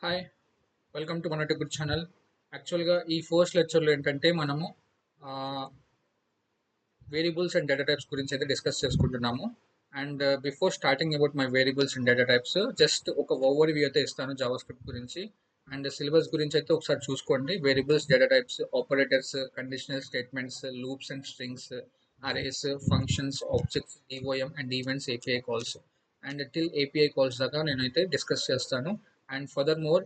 Hi, welcome to మన good channel. యాక్చువల్గా ఈ ఫస్ట్ లెక్చర్లో ఏంటంటే మనము వేరియబుల్స్ అండ్ డేటా టైప్స్ గురించి అయితే డిస్కస్ చేసుకుంటున్నాము. And before starting about my variables and data types just ఒక ఓవర్ వ్యూ అయితే ఇస్తాను జావా స్క్రిప్ట్ గురించి. అండ్ సిలబస్ గురించి అయితే ఒకసారి చూసుకోండి. Variables, data types, operators, conditional statements, loops and strings, arrays, functions, objects, DOM and events, API calls and till API calls దాకా నేనైతే డిస్కస్ చేస్తాను. అండ్ ఫర్దర్ మోర్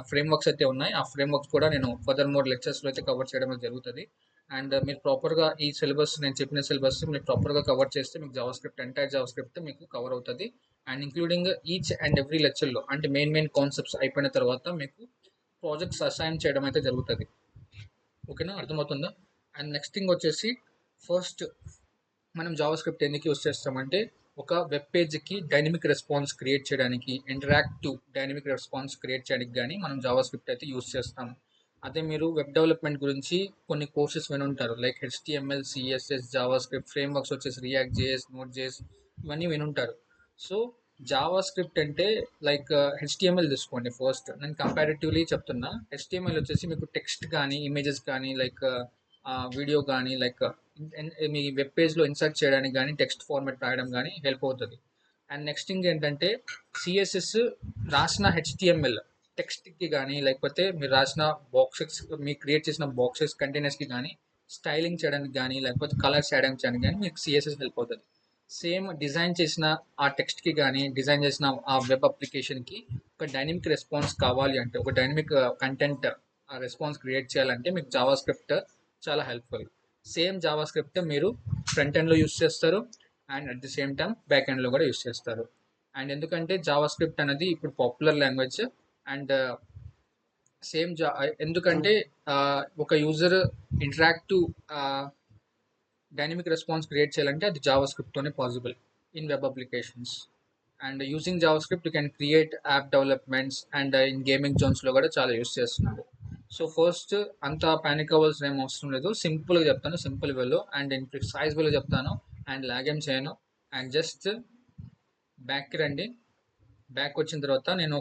ఫ్రేమ్వర్క్స్ అయితే ఉన్నాయి. ఆ ఫ్రేమ్వర్క్స్ కూడా నేను ఫర్దర్ మోర్ లెక్చర్స్లో అయితే కవర్ చేయడం జరుగుతుంది. అండ్ మీరు ప్రాపర్గా ఈ సిలబస్, నేను చెప్పిన సిలబస్ మీరు ప్రాపర్గా కవర్ చేస్తే మీకు Java script, entire Java script మీకు కవర్ అవుతుంది. And including each and every లెక్చర్లో అంటే మెయిన్ కాన్సెప్ట్స్ అయిపోయిన తర్వాత మీకు ప్రాజెక్ట్స్ అసైన్ చేయడం అయితే జరుగుతుంది. ఓకేనా, అర్థమవుతుందా? అండ్ నెక్స్ట్ థింగ్ వచ్చేసి, ఫస్ట్ మనం జావా స్క్రిప్ట్ ఎందుకు యూస్ చేస్తామంటే ఒక వెబ్ పేజ్కి డైనమిక్ రెస్పాన్స్ క్రియేట్ చేయడానికి, ఇంటరాక్టివ్ డైనమిక్ రెస్పాన్స్ క్రియేట్ చేయడానికి కానీ మనం జావా స్క్రిప్ట్ అయితే యూస్ చేస్తాం. అదే మీరు వెబ్ డెవలప్మెంట్ గురించి కొన్ని కోర్సెస్ వినుంటారు, like HTML, CSS, JavaScript, frameworks వచ్చేసి రియాక్ట్ జేఎస్, నోట్ జేఎస్, ఇవన్నీ వినుంటారు. సో జావా స్క్రిప్ట్ అంటే లైక్ హెచ్టిఎంఎల్ తీసుకోండి. ఫస్ట్ నేను కంపారిటివ్లీ చెప్తున్నా. హెచ్టిఎంఎల్ వచ్చేసి మీకు టెక్స్ట్ కానీ, ఇమేజెస్ కానీ, లైక్ వీడియో కానీ, లైక్ మీ వెబ్ పేజ్లో ఇన్సర్ట్ చేయడానికి కానీ, టెక్స్ట్ ఫార్మాట్ రాయడం కానీ హెల్ప్ అవుతుంది. అండ్ నెక్స్ట్ థింగ్ ఏంటంటే, సిఎస్ఎస్ రాసిన హెచ్టిఎంఎల్ టెక్స్ట్కి కానీ, లేకపోతే మీరు రాసిన బాక్సెస్, మీరు క్రియేట్ చేసిన బాక్సెస్ కంటైనర్స్కి కానీ స్టైలింగ్ చేయడానికి కానీ, లేకపోతే కలర్స్ చేయడానికి కానీ మీకు సిఎస్ఎస్ హెల్ప్ అవుతుంది. సేమ్ డిజైన్ చేసిన ఆ టెక్స్ట్కి కానీ, డిజైన్ చేసిన ఆ వెబ్ అప్లికేషన్కి ఒక డైనమిక్ రెస్పాన్స్ కావాలి అంటే, ఒక డైనమిక్ కంటెంట్ రెస్పాన్స్ క్రియేట్ చేయాలంటే మీకు జావా స్క్రిప్ట్ చాలా హెల్ప్ఫుల్. సేమ్ జావా స్క్రిప్ట్ మీరు ఫ్రంట్ ఎండ్లో యూస్ చేస్తారు and at the same time back ఎండ్లో కూడా యూస్ చేస్తారు. అండ్ ఎందుకంటే జావా స్క్రిప్ట్ అనేది ఇప్పుడు పాపులర్ లాంగ్వేజ్. అండ్ సేమ్ ఎందుకంటే ఒక user interactive dynamic response create చేయాలంటే అది జావా స్క్రిప్ట్తోనే possible in web applications. And using JavaScript you can create app developments and in gaming జోన్స్లో కూడా చాలా యూస్ చేస్తున్నారు. సో ఫస్ట్ అంత పానిక్ అవ్వాల్సిన ఏం అవసరం లేదు. సింపుల్గా చెప్తాను, సింపుల్ వేలో అండ్ ఇన్ ప్రిసైజ్ వేలో చెప్తాను. అండ్ లాగేం చేయను. అండ్ జస్ట్ బ్యాక్కి రండి. బ్యాక్ వచ్చిన తర్వాత నేను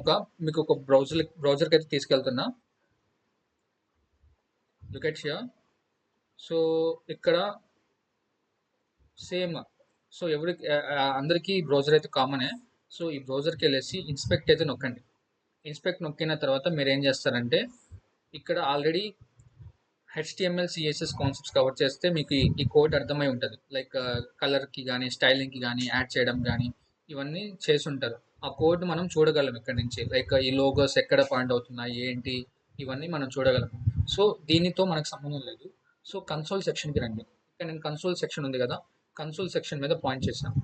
మీకు ఒక బ్రౌజర్కి అయితే తీసుకెళ్తున్నా. Look at here. సో ఇక్కడ సేమ్, సో అందరికీ బ్రౌజర్ అయితే కామనే. సో ఈ బ్రౌజర్కి వెళ్ళేసి ఇన్స్పెక్ట్ అయితే నొక్కండి. ఇన్స్పెక్ట్ నొక్కిన తర్వాత మీరు ఏం చేస్తారంటే, ఇక్కడ already HTML, CSS concepts cover చేస్తే మీకు ఈ కోడ్ అర్థమై ఉంటుంది. లైక్ కలర్కి కానీ, స్టైలింగ్కి కానీ, యాడ్ చేయడం కానీ ఇవన్నీ చేసి ఉంటారు. ఆ కోడ్ మనం చూడగలం ఇక్కడ నుంచి. లైక్ ఈ లోగోస్ ఎక్కడ పాయింట్ అవుతున్నాయి ఏంటి, ఇవన్నీ మనం చూడగలం. సో దీనితో మనకు సంబంధం లేదు. సో కన్సోల్ సెక్షన్కి రండి. ఇక్కడ నేను కన్సోల్ సెక్షన్ ఉంది కదా, కన్సోల్ సెక్షన్ మీద పాయింట్ చేశాను.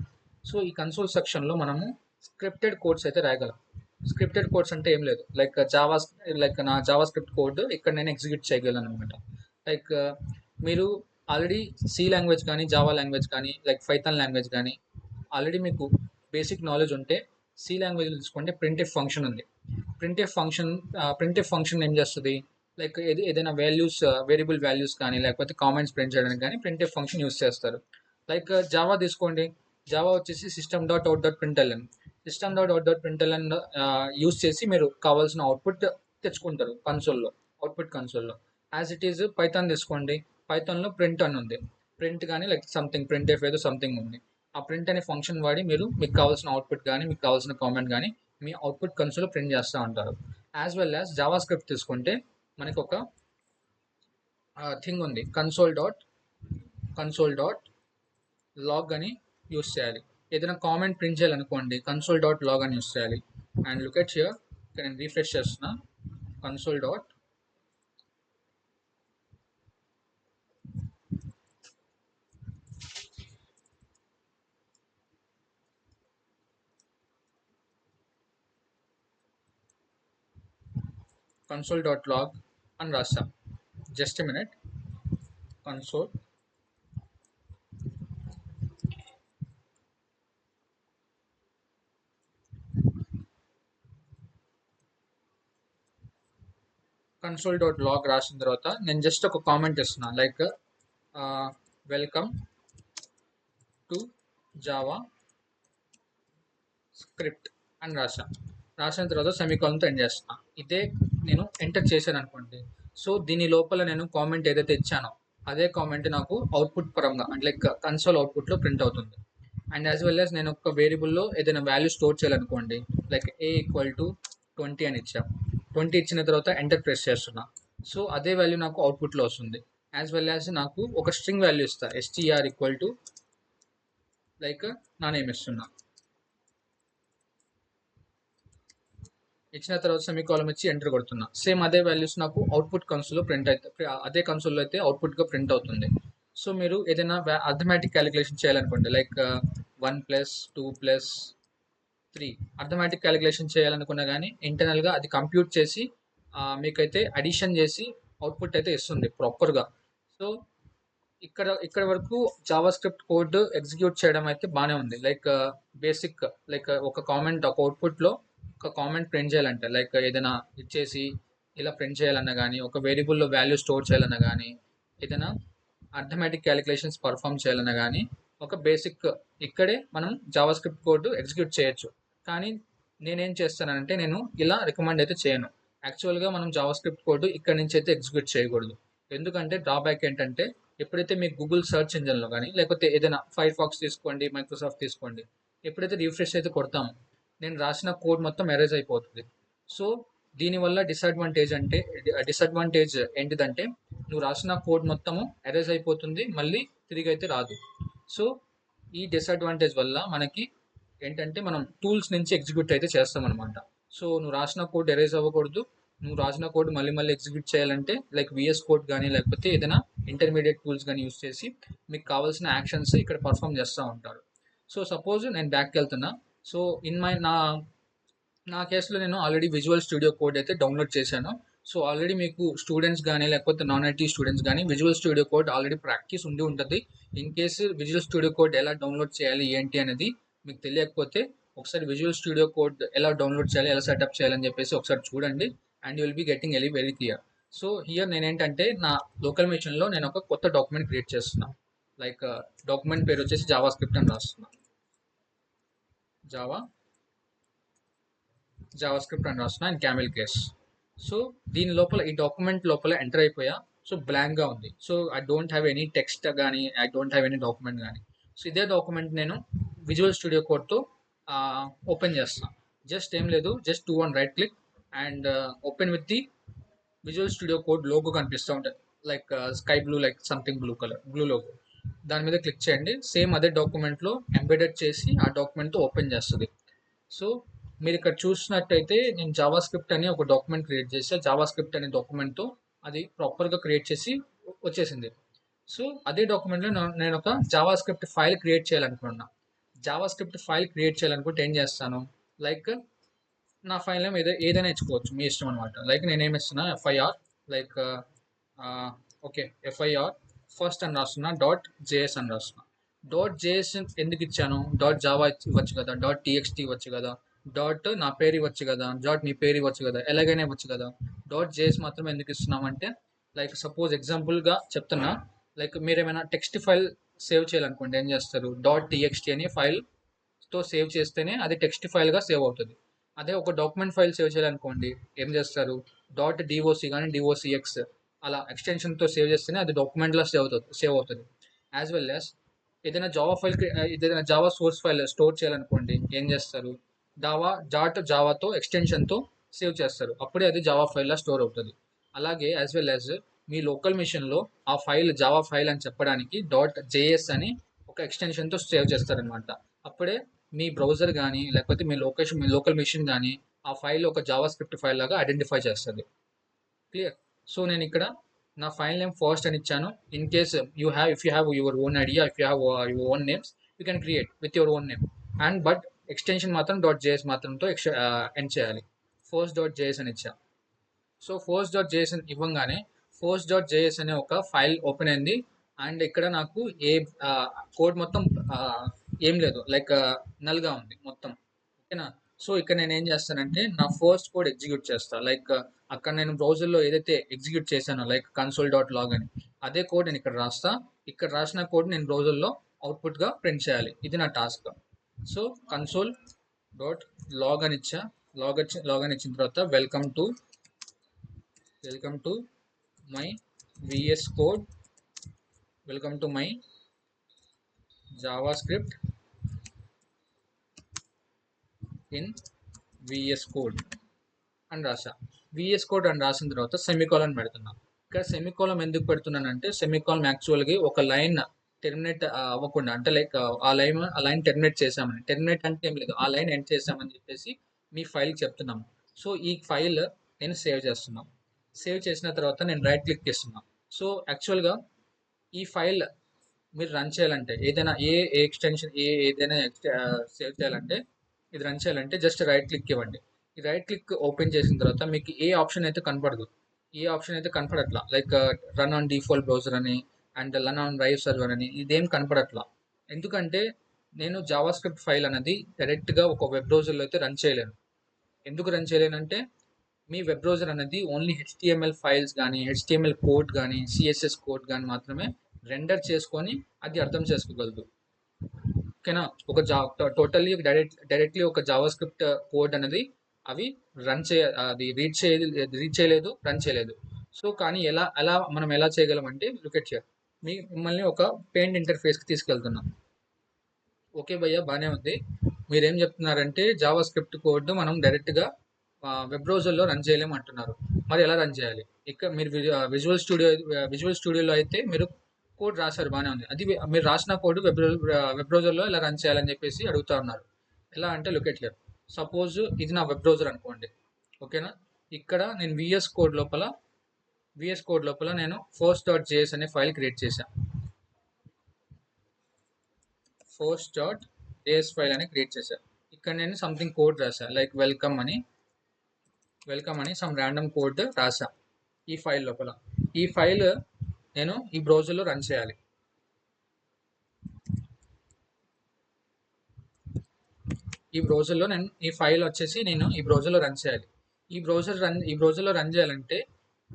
సో ఈ కన్సోల్ సెక్షన్లో మనము స్క్రిప్టెడ్ కోడ్స్ అయితే రాయగలం. స్క్రిప్టెడ్ కోడ్స్ అంటే ఏం లేదు, లైక్ లైక్ నా జావా స్క్రిప్ట్ కోడ్ ఇక్కడ నేను ఎగ్జిక్యూట్ చేయగలను అనమాట. లైక్ మీరు ఆల్రెడీ సి లాంగ్వేజ్ కానీ, జావా లాంగ్వేజ్ కానీ, లైక్ పైథాన్ లాంగ్వేజ్ కానీ ఆల్రెడీ మీకు బేసిక్ నాలెడ్జ్ ఉంటే, సి లాంగ్వేజ్ తీసుకుంటే ప్రింట్ఎఫ్ ఫంక్షన్ ఉంది. ప్రింట్ఎఫ్ ఫంక్షన్ ఏం చేస్తుంది, లైక్ ఏదైనా వాల్యూస్, వేరియబుల్ వాల్యూస్ కానీ, లేకపోతే కామెంట్స్ ప్రింట్ చేయడానికి కానీ ప్రింట్ఎఫ్ ఫంక్షన్ యూస్ చేస్తారు. లైక్ జావా తీసుకోండి. జావా వచ్చేసి system dot out dot println, system dot out dot println use చేసి మీరు కావాల్సిన అవుట్పుట్ తెచ్చుకుంటారు కన్సోల్లో, అవుట్పుట్ కన్సోల్లో. యాజ్ ఇట్ ఈజ్ పైథాన్ తీసుకోండి. పైథాన్లో ప్రింట్ అని ఉంది. ప్రింట్ కానీ లైక్ సంథింగ్ ప్రింట్ ఎఫ్ ఏదో సంథింగ్ ఉంది. ఆ ప్రింట్ అనే ఫంక్షన్ వాడి మీకు కావాల్సిన అవుట్పుట్ కానీ, మీకు కావాల్సిన కామెంట్ కానీ మీ అవుట్పుట్ కన్సోల్లో ప్రింట్ చేస్తూ ఉంటారు. As well as JavaScript తీసుకుంటే మనకు ఒక థింగ్ ఉంది, కన్సోల్ డాట్ లాగ్ అని యూస్ చేయాలి. ఏదైనా కామెంట్ ప్రింట్ చేయాలనుకోండి, కన్సోల్ డాట్ లాగ్ అని యూస్ చేయాలి. అండ్ లుక్ ఎట్ హియర్, ఇక్కడ నేను రీఫ్రెష్ చేస్తున్నా. కన్సోల్ డాట్ log అని రాస్తాం. Just a minute. Console dot log రాసిన తర్వాత నేను జస్ట్ ఒక కామెంట్ ఇస్తున్నా, like welcome to JavaScript అని రాసిన తర్వాత సెమీకాలన్తో ఎండ్ చేస్తున్నా. ఇదే నేను ఎంటర్ చేశాను అనుకోండి. సో దీని లోపల నేను కామెంట్ ఏదైతే ఇచ్చానో అదే కామెంట్ నాకు అవుట్పుట్ పరంగా అంటే లైక్ కన్సోల్ అవుట్పుట్లో ప్రింట్ అవుతుంది. అండ్ యాజ్ వెల్ యాజ్ నేను ఒక వేరియబుల్లో ఏదైనా వాల్యూ స్టోర్ చేయాలనుకోండి, లైక్ ఏ ఈక్వల్ టు 20 అని ఇచ్చా. 20 ఇచ్చిన తర్వాత ఎంటర్ ప్రెస్ చేస్తున్నా. సో అదే వాల్యూ నాకు అవుట్పుట్లో వస్తుంది. యాజ్ వెల్ యాజ్ నాకు ఒక స్ట్రింగ్ వాల్యూ ఇస్తా, str ఈక్వల్ టు లైక్ నా నేమ్ ఇస్తున్నా. ఇచ్చిన తర్వాత సెమీకాలన్ ఇచ్చి ఎంటర్ కొడుతున్నా. సేమ్ అదే వాల్యూస్ నాకు అవుట్పుట్ కన్సోల్లో ప్రింట్ అయితే అదే కన్సోల్లో అయితే అవుట్పుట్గా ప్రింట్ అవుతుంది. సో మీరు ఏదైనా అర్థమెటిక్ క్యాలిక్యులేషన్ చేయాలనుకోండి, లైక్ 1 + 2 + 3 అర్థమెటిక్ క్యాలిక్యులేషన్ చేయాలనుకున్నా కానీ ఇంటర్నల్గా అది కంప్యూట్ చేసి మీకైతే అడిషన్ చేసి అవుట్పుట్ అయితే ఇస్తుంది ప్రాపర్గా. సో ఇక్కడ వరకు జావా స్క్రిప్ట్ కోడ్ ఎగ్జిక్యూట్ చేయడం అయితే బాగానే ఉంది. లైక్ బేసిక్ లైక్ ఒక కామెంట్ ఒక అవుట్పుట్లో ఒక కామెంట్ ప్రింట్ చేయాలంటే లైక్ ఏదైనా ఇచ్చేసి ఇలా ప్రింట్ చేయాలన్నా కానీ, ఒక వేరియబుల్లో వాల్యూ స్టోర్ చేయాలన్నా కానీ, ఏదైనా అర్థమెటిక్ క్యాలిక్యులేషన్స్ పర్ఫామ్ చేయాలన్నా కానీ ఒక బేసిక్ ఇక్కడే మనం జావా స్క్రిప్ట్ కోడ్ ఎగ్జిక్యూట్ చేయొచ్చు. కానీ నేనేం చేస్తానంటే నేను ఇలా రికమెండ్ అయితే చేయను. యాక్చువల్గా మనం జావా స్క్రిప్ట్ కోడ్ ఇక్కడ నుంచి అయితే ఎగ్జిక్యూట్ చేయకూడదు. ఎందుకంటే డ్రాబ్యాక్ ఏంటంటే ఎప్పుడైతే మీకు గూగుల్ సెర్చ్ ఇంజిన్లో కానీ లేకపోతే ఏదైనా ఫైర్ ఫాక్స్ తీసుకోండి, మైక్రోసాఫ్ట్ తీసుకోండి, ఎప్పుడైతే రిఫ్రెష్ అయితే కొడతామో నేను రాసిన కోడ్ మొత్తం ఎరేజ్ అయిపోతుంది. సో దీనివల్ల డిసడ్వాంటేజ్ ఏంటిదంటే నువ్వు రాసిన కోడ్ మొత్తము ఎరేజ్ అయిపోతుంది, మళ్ళీ తిరిగి అయితే రాదు. సో ఈ డిసడ్వాంటేజ్ వల్ల మనకి ఏంటంటే మనం టూల్స్ నుంచి ఎగ్జిక్యూట్ అయితే చేస్తాం అనమాట. సో నువ్వు రాసిన కోడ్ ఎరేజ్ అవ్వకూడదు. నువ్వు రాసిన కోడ్ మళ్ళీ మళ్ళీ ఎగ్జిక్యూట్ చేయాలంటే లైక్ విఎస్ కోడ్ కానీ లేకపోతే ఏదైనా ఇంటర్మీడియట్ టూల్స్ కానీ యూస్ చేసి మీకు కావాల్సిన యాక్షన్స్ ఇక్కడ పర్ఫామ్ చేస్తూ ఉంటారు. సో సపోజ్ నేను బ్యాక్కి వెళ్తున్నా. సో ఇన్ మై నా నా కేసులో నేను ఆల్రెడీ విజువల్ స్టూడియో కోడ్ అయితే డౌన్లోడ్ చేశాను. సో ఆల్రెడీ మీకు స్టూడెంట్స్ కానీ లేకపోతే నాన్ ఐటీ స్టూడెంట్స్ కానీ Visual studio Code already practice ఉండి ఉంటుంది. In case Visual studio Code ఎలా డౌన్లోడ్ చేయాలి ఏంటి అనేది మీకు తెలియకపోతే ఒకసారి విజువల్ స్టూడియో కోడ్ ఎలా డౌన్లోడ్ చేయాలి, ఎలా సెటప్ చేయాలని చెప్పేసి ఒకసారి చూడండి. And you will be getting very clear. So here నేనేంటంటే నా లోకల్ మెషిన్లో నేను ఒక కొత్త డాక్యుమెంట్ క్రియేట్ చేస్తున్నాను. లైక్ డాక్యుమెంట్ పేరు వచ్చేసి జావా స్క్రిప్ట్ అని రాస్తున్నాను. జావా స్క్రిప్ట్ అని రాస్తున్నా అండ్ క్యామెల్ కేస్. సో దీని లోపల ఈ డాక్యుమెంట్ లోపల ఎంటర్ అయిపోయా. సో బ్లాంక్గా ఉంది. So I don't have any text కానీ I don't have any document కానీ. సో ఇదే డాక్యుమెంట్ నేను విజువల్ స్టూడియో కోడ్తో ఓపెన్ చేస్తాను. జస్ట్ ఏం లేదు, just 2 right click and open with the visual studio code logo కనిపిస్తూ ఉంటుంది, like sky blue, like something blue logo. దాని మీద క్లిక్ చేయండి. సేమ్ అదే డాక్యుమెంట్లో ఎంబెడెడ్ చేసి ఆ డాక్యుమెంట్తో ఓపెన్ చేస్తుంది. సో మీరు ఇక్కడ చూసినట్టయితే నేను జావా స్క్రిప్ట్ అని ఒక డాక్యుమెంట్ క్రియేట్ చేసి జావా స్క్రిప్ట్ అనే డాక్యుమెంట్తో అది ప్రాపర్గా క్రియేట్ చేసి వచ్చేసింది. సో అదే డాక్యుమెంట్లో నేను ఒక జావా స్క్రిప్ట్ ఫైల్ క్రియేట్ చేయాలనుకున్నా. జావా స్క్రిప్ట్ ఫైల్ క్రియేట్ చేయాలనుకుంటే ఏం చేస్తాను, లైక్ నా ఫైల్ నేమ్ ఏదైనా ఇచ్చుకోవచ్చు, మీ ఇష్టం అనమాట. లైక్ నేనేమి ఇస్తున్నా FIR, like okay FIR first అని రాస్తున్నా, .js అని రాస్తున్నా. .js ఎందుకు ఇచ్చాను, .java ఇవ్వచ్చు కదా, .txt ఇవ్వచ్చు కదా, నా పేరు ఇవ్వచ్చు కదా, మీ పేరు ఇవ్వచ్చు కదా, ఎలాగైనా ఇవ్వచ్చు కదా. .js మాత్రం ఎందుకు ఇస్తున్నామంటే లైక్ సపోజ్ ఎగ్జాంపుల్గా చెప్తున్నా, లైక్ మీరు ఏమైనా టెక్స్ట్ ఫైల్ సేవ్ చేయాలనుకోండి ఏం చేస్తారు, .txt అనే ఫైల్తో సేవ్ చేస్తేనే అది టెక్స్ట్ ఫైల్గా సేవ్ అవుతుంది. అదే ఒక డాక్యుమెంట్ ఫైల్ సేవ్ చేయాలనుకోండి ఏం చేస్తారు, .doc కానీ docx అలా ఎక్స్టెన్షన్తో సేవ్ చేస్తేనే అది డాక్యుమెంట్లో సేవ్ అవుతుంది. యాజ్ వెల్ యాజ్ ఏదైనా జావా సోర్స్ ఫైల్ స్టోర్ చేయాలనుకోండి ఏం చేస్తారు, జావాతో ఎక్స్టెన్షన్తో సేవ్ చేస్తారు, అప్పుడే అది జావా ఫైల్లా స్టోర్ అవుతుంది. అలాగే యాజ్ వెల్ యాజ్ మీ లోకల్ మిషన్లో ఆ ఫైల్ జావా ఫైల్ అని చెప్పడానికి .js అని ఒక ఎక్స్టెన్షన్తో సేవ్ చేస్తారనమాట. అప్పుడే మీ బ్రౌజర్ కానీ లేకపోతే మీ లోకల్ మిషన్ కానీ ఆ ఫైల్ ఒక జావా స్క్రిప్ట్ ఫైల్ లాగా ఐడెంటిఫై చేస్తుంది. క్లియర్. సో నేను ఇక్కడ నా ఫైల్ నేమ్ ఫస్ట్ అని ఇచ్చాను. In case if you have your own idea, if you have your own names you can create with your own name. And but extension మాత్రం .js మాత్రంతో end చేయాలి. first.js అని ఇచ్చా. So first.js అని ఇవ్వగానే first.js అనే ఒక ఫైల్ ఓపెన్ అయింది. And ఇక్కడ నాకు కోడ్ మొత్తం ఏం లేదు, లైక్ నల్గా ఉంది మొత్తం. ఓకేనా. సో ఇక్కడ నేను ఏం చేస్తానంటే నా ఫస్ట్ కోడ్ ఎగ్జిక్యూట్ చేస్తాను. లైక్ అక్కడ నేను బ్రౌజర్లో ఏదైతే ఎగ్జిక్యూట్ చేశానో లైక్ console.log అని అదే కోడ్ నేను ఇక్కడ రాస్తా. ఇక్కడ రాసిన కోడ్ నేను బ్రౌజర్లో అవుట్పుట్గా ప్రింట్ చేయాలి. ఇది నా టాస్క్. సో console.log అని ఇచ్చా. లాగిన్ ఇచ్చిన తర్వాత welcome to my VS Code, welcome to my JavaScript in VS Code అని రాసా. విఎస్ కోడ్ అని రాసిన తర్వాత సెమికోలన్ పెడుతున్నా. ఇక్కడ సెమికోలం ఎందుకు పెడుతున్నానంటే సెమికోలం యాక్చువల్గా ఒక లైన్ టెర్మినేట్ అవ్వకుండా, అంటే లైక్ ఆ లైన్ టెర్మినేట్ చేసామని, టెర్మినేట్ అంటే ఏం లేదు, ఆ లైన్ ఎండ్ చేసామని చెప్పేసి మీ ఫైల్కి చెప్తున్నాము. సో ఈ ఫైల్ నేను సేవ్ చేస్తున్నాను. సేవ్ చేసిన తర్వాత నేను రైట్ క్లిక్ చేస్తున్నాను. సో యాక్చువల్గా ఈ ఫైల్ మీరు రన్ చేయాలంటే, ఏదైనా ఏ ఎక్స్టెన్షన్ ఏదైనా సేవ్ చేయాలంటే, ఇది రన్ చేయాలంటే జస్ట్ రైట్ క్లిక్ ఇవ్వండి. ఈ రైట్ క్లిక్ ఓపెన్ చేసిన తర్వాత మీకు ఏ ఆప్షన్ అయితే కనపడదు, ఏ ఆప్షన్ అయితే కనపడట్లా, like run on default browser అని and run on drive server అని ఇదేం కనపడట్లా. ఎందుకంటే నేను జావా స్క్రిప్ట్ ఫైల్ అనేది డైరెక్ట్గా ఒక వెబ్ బ్రౌజర్లో అయితే రన్ చేయలేను. ఎందుకు రన్ చేయలేనంటే మీ వెబ్ బ్రౌజర్ అనేది ఓన్లీ హెచ్టిఎంఎల్ ఫైల్స్ కానీ, హెచ్టిఎంఎల్ కోడ్ కానీ, సిఎస్ఎస్ కోడ్ కానీ మాత్రమే రెండర్ చేసుకొని అది అర్థం చేసుకోగలదు. ఓకేనా? ఒక టోటల్లీ డైరెక్ట్లీ ఒక జావా స్క్రిప్ట్ కోడ్ అనేది అవి అది రీడ్ చేయలేదు, రన్ చేయలేదు. సో కానీ ఎలా మనం ఎలా చేయగలం అంటే, లుక్ ఎట్ హియర్, మిమ్మల్ని ఒక పెయింట్ ఇంటర్ఫేస్కి తీసుకెళ్తున్నాం. ఓకే భయ్య, బాగానే ఉంది. మీరేం చెప్తున్నారంటే జావా స్క్రిప్ట్ కోడ్ మనం డైరెక్ట్గా వెబ్ బ్రౌజర్లో రన్ చేయలేము అంటున్నారు. మరి ఎలా రన్ చేయాలి? ఇక్కడ మీరు విజువల్ స్టూడియోలో అయితే మీరు కోడ్ రాశారు, బాగానే ఉంది. అది మీరు రాసిన కోడ్ వెబ్ బ్రౌజర్లో ఎలా రన్ చేయాలని చెప్పేసి అడుగుతా ఉన్నారు. ఎలా అంటే లుక్ ఎట్ హియర్, సపోజ్ ఇది నా వెబ్ బ్రౌజర్ అనుకోండి. ఓకేనా? ఇక్కడ నేను విఎస్ కోడ్ లోపల నేను force.js అనే ఫైల్ క్రియేట్ చేశాను. force.js ఫైల్ అని క్రియేట్ చేశాను. ఇక్కడ నేను సంథింగ్ కోడ్ రాసా, లైక్ వెల్కమ్ అని సమ్ ర్యాండమ్ కోడ్ రాసా ఈ ఫైల్ లోపల. ఈ ఫైల్ నేను ఈ బ్రౌజర్లో రన్ చేయాలి. ఈ బ్రౌజర్లో నేను ఈ ఫైల్ వచ్చేసి నేను ఈ బ్రౌజర్లో రన్ చేయాలి. ఈ బ్రౌజర్లో రన్ చేయాలంటే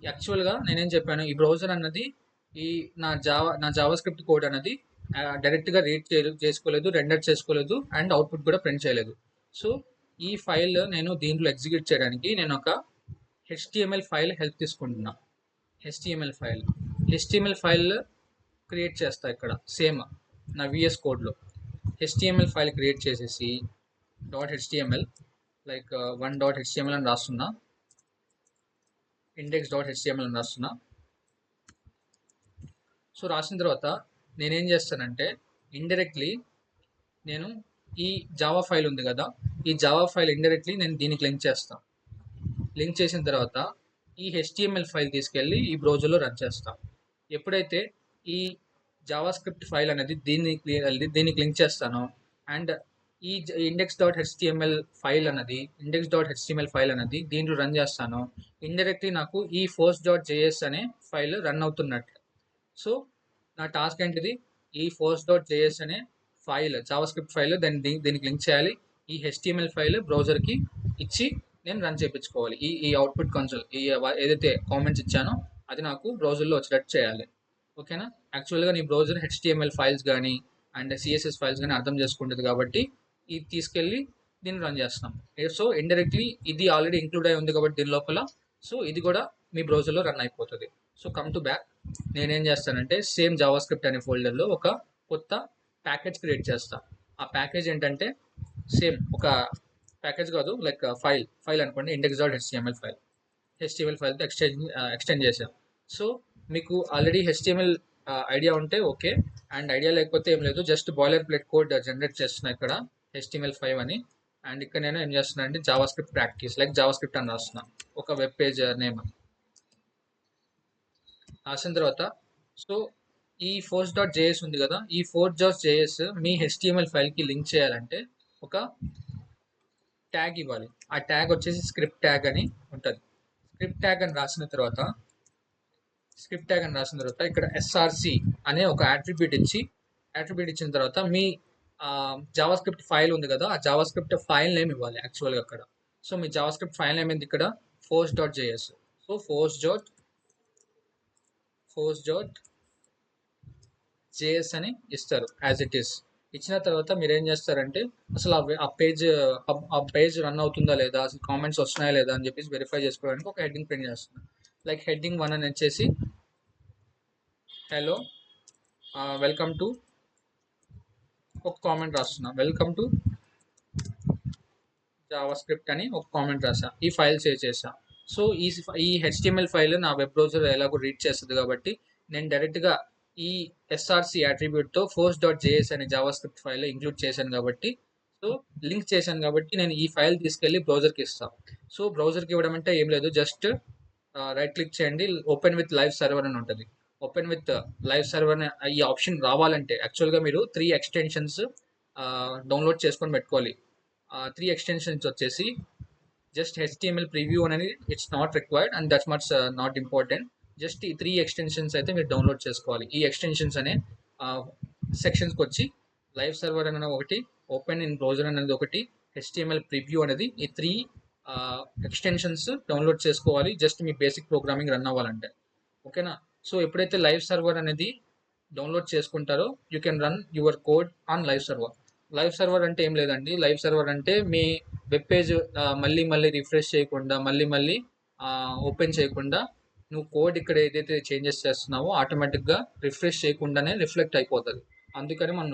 యాక్చువల్గా నేనేం చెప్పాను, ఈ బ్రౌజర్ అన్నది నా జావా స్క్రిప్ట్ కోడ్ అనేది డైరెక్ట్గా రీడ్ చేసుకోలేదు, రెండర్ చేసుకోలేదు అండ్ అవుట్పుట్ కూడా ప్రింట్ చేయలేదు. సో ఈ ఫైల్ నేను దీంట్లో ఎగ్జిక్యూట్ చేయడానికి నేను ఒక హెచ్టిఎంఎల్ ఫైల్ హెల్ప్ తీసుకుంటున్నా. హెచ్టిఎంఎల్ ఫైల్ క్రియేట్ చేస్తా ఇక్కడ సేమ్ నా విఎస్ కోడ్లో. హెచ్టిఎంఎల్ ఫైల్ క్రియేట్ చేసేసి .html లైక్ .html అని రాస్తున్నా, index.html అని రాస్తున్నా. సో రాసిన తర్వాత నేనేం చేస్తానంటే ఇండైరెక్ట్లీ నేను ఈ జావా ఫైల్ ఉంది కదా, ఈ జావా ఫైల్ ఇండైరెక్ట్లీ నేను దీనికి లింక్ చేస్తాను. లింక్ చేసిన తర్వాత ఈ హెచ్టిఎంఎల్ ఫైల్ తీసుకెళ్ళి ఈ బ్రౌజర్లో రన్ చేస్తాను. ఎప్పుడైతే ఈ జావా స్క్రిప్ట్ ఫైల్ అనేది దీనికి లింక్ చేస్తానో అండ్ ఈ index.html ఫైల్ అనేది దీంట్లో రన్ చేస్తాను, ఇండైరెక్ట్లీ నాకు ఈ force.js అనే ఫైల్ రన్ అవుతున్నట్లు. సో నా టాస్క్ ఏంటిది, ఈ force.js అనే ఫైల్ జావా స్క్రిప్ట్ ఫైల్ దీనికి లింక్ చేయాలి, ఈ హెచ్టిఎంఎల్ ఫైల్ బ్రౌజర్కి ఇచ్చి నేను రన్ చేయించుకోవాలి. ఈ అవుట్పుట్ కన్సోల్ ఏదైతే కామెంట్స్ ఇచ్చానో అది నాకు బ్రౌజర్లో వచ్చేటట్టు చేయాలి. ఓకేనా? యాక్చువల్గా నీ బ్రౌజర్ హెచ్టిఎంఎల్ ఫైల్స్ కానీ అండ్ సిఎస్ఎస్ ఫైల్స్ కానీ అర్థం చేసుకుంటుంది కాబట్టి ఇది తీసుకెళ్ళి దీన్ని రన్ చేస్తున్నాం. సో ఇండైరెక్ట్లీ ఇది ఆల్రెడీ ఇంక్లూడ్ అయి ఉంది కాబట్టి దీని లోపల, సో ఇది కూడా మీ బ్రౌజర్లో రన్ అయిపోతుంది. సో కమ్ టు బ్యాక్, నేనేం చేస్తానంటే సేమ్ జావా స్క్రిప్ట్ అనే ఫోల్డర్లో ఒక కొత్త ప్యాకేజ్ క్రియేట్ చేస్తాను. ఆ ప్యాకేజ్ ఏంటంటే సేమ్ ఒక ప్యాకేజ్ కాదు, లైక్ ఫైల్ అనుకోండి, index.html ఫైల్తో ఎక్స్టెండ్ చేసాం. సో మీకు ఆల్రెడీ హెచ్టిఎంఎల్ ఐడియా ఉంటే ఓకే, అండ్ ఐడియా లేకపోతే ఏం లేదు, just boiler plate code generate చేస్తున్నా ఇక్కడ HTML5 అని. అండ్ ఇక్కడ నేను ఏం చేస్తున్నా అంటే Java script practice like Java script అని రాస్తున్నా, ఒక వెబ్ పేజ్ నేమ్ రాసిన తర్వాత. సో ఈ force.js ఉంది కదా, ఈ force.js మీ HTML ఫైల్కి లింక్ చేయాలంటే ఒక ట్యాగ్ ఇవ్వాలి. ఆ ట్యాగ్ వచ్చేసి స్క్రిప్ట్ ట్యాగ్ అని ఉంటుంది. స్క్రిప్ట్ ట్యాగ్ అని రాసిన తర్వాత ఇక్కడ SRC అనే ఒక అట్రిబ్యూట్ ఇచ్చిన తర్వాత మీ జావా స్క్రిప్ట్ ఫైల్ ఉంది కదా, ఆ జావా స్క్రిప్ట్ ఫైల్ నేమ్ ఇవ్వాలి యాక్చువల్గా అక్కడ. సో మీ జావా స్క్రిప్ట్ ఫైల్ నేమ్ ఏంది ఇక్కడ, force.js. సో force.js అని ఇస్తారు యాజ్ ఇట్ ఈస్. ఇచ్చిన తర్వాత మీరు ఏం చేస్తారంటే అసలు ఆ పేజ్ రన్ అవుతుందా లేదా, అసలు కామెంట్స్ వస్తున్నాయా లేదా అని చెప్పేసి వెరిఫై చేసుకోవడానికి ఒక హెడ్డింగ్ ప్రింట్ చేస్తున్నాను. లైక్ హెడ్డింగ్ 1 అని వచ్చేసి హలో వెల్కమ్ టు, ఒక కామెంట్ రాస్తున్నా, వెల్కమ్ టు జావా స్క్రిప్ట్ అని ఒక కామెంట్ రాసా, ఈ ఫైల్ సేవ్ చేసా. సో ఈ హెచ్టిఎంఎల్ ఫైల్ నా వెబ్ బ్రౌజర్ ఎలాగో రీడ్ చేస్తుంది కాబట్టి నేను డైరెక్ట్గా ఈ ఎస్ఆర్సి అట్రిబ్యూట్తో ఫోర్స్ డాట్ జేఎస్ అనే జావా స్క్రిప్ట్ ఫైల్ ఇంక్లూడ్ చేశాను కాబట్టి, సో లింక్ చేశాను కాబట్టి నేను ఈ ఫైల్ తీసుకెళ్ళి బ్రౌజర్కి ఇస్తాను. సో బ్రౌజర్కి ఇవ్వడం అంటే ఏం లేదు, జస్ట్ రైట్ క్లిక్ చేయండి, ఓపెన్ విత్ లైవ్ సర్వర్ అని ఉంటుంది. ఓపెన్ విత్ లైవ్ సర్వర్ ఈ ఆప్షన్ రావాలంటే యాక్చువల్గా మీరు 3 ఎక్స్టెన్షన్స్ డౌన్లోడ్ చేసుకొని పెట్టుకోవాలి. 3 ఎక్స్టెన్షన్స్ వచ్చేసి జస్ట్ హెచ్టిఎంఎల్ ప్రివ్యూ అనేది it's not required and that's much not important. Just ఈ 3 ఎక్స్టెన్షన్స్ అయితే మీరు డౌన్లోడ్ చేసుకోవాలి. ఈ ఎక్స్టెన్షన్స్ అనే సెక్షన్స్కి వచ్చి లైవ్ సర్వర్ అనేది ఒకటి, ఓపెన్ ఇన్ బ్రౌజర్ అనేది ఒకటి, హెచ్టిఎంఎల్ ప్రివ్యూ అనేది, ఈ 3 ఎక్స్టెన్షన్స్ డౌన్లోడ్ చేసుకోవాలి జస్ట్ మీ బేసిక్ ప్రోగ్రామింగ్ రన్ అవ్వాలంటే. ఓకేనా? సో ఎప్పుడైతే లైవ్ సర్వర్ అనేది డౌన్లోడ్ చేసుకుంటారో you can run your code on live server. Live server అంటే ఏం లేదండి, లైవ్ సర్వర్ అంటే మీ వెబ్ పేజ్ మళ్ళీ మళ్ళీ రిఫ్రెష్ చేయకుండా, మళ్ళీ మళ్ళీ ఓపెన్ చేయకుండా, నువ్వు కోడ్ ఇక్కడ ఏదైతే చేంజెస్ చేస్తున్నావో ఆటోమేటిక్గా రిఫ్రెష్ చేయకుండానే రిఫ్లెక్ట్ అయిపోతుంది. అందుకని మనం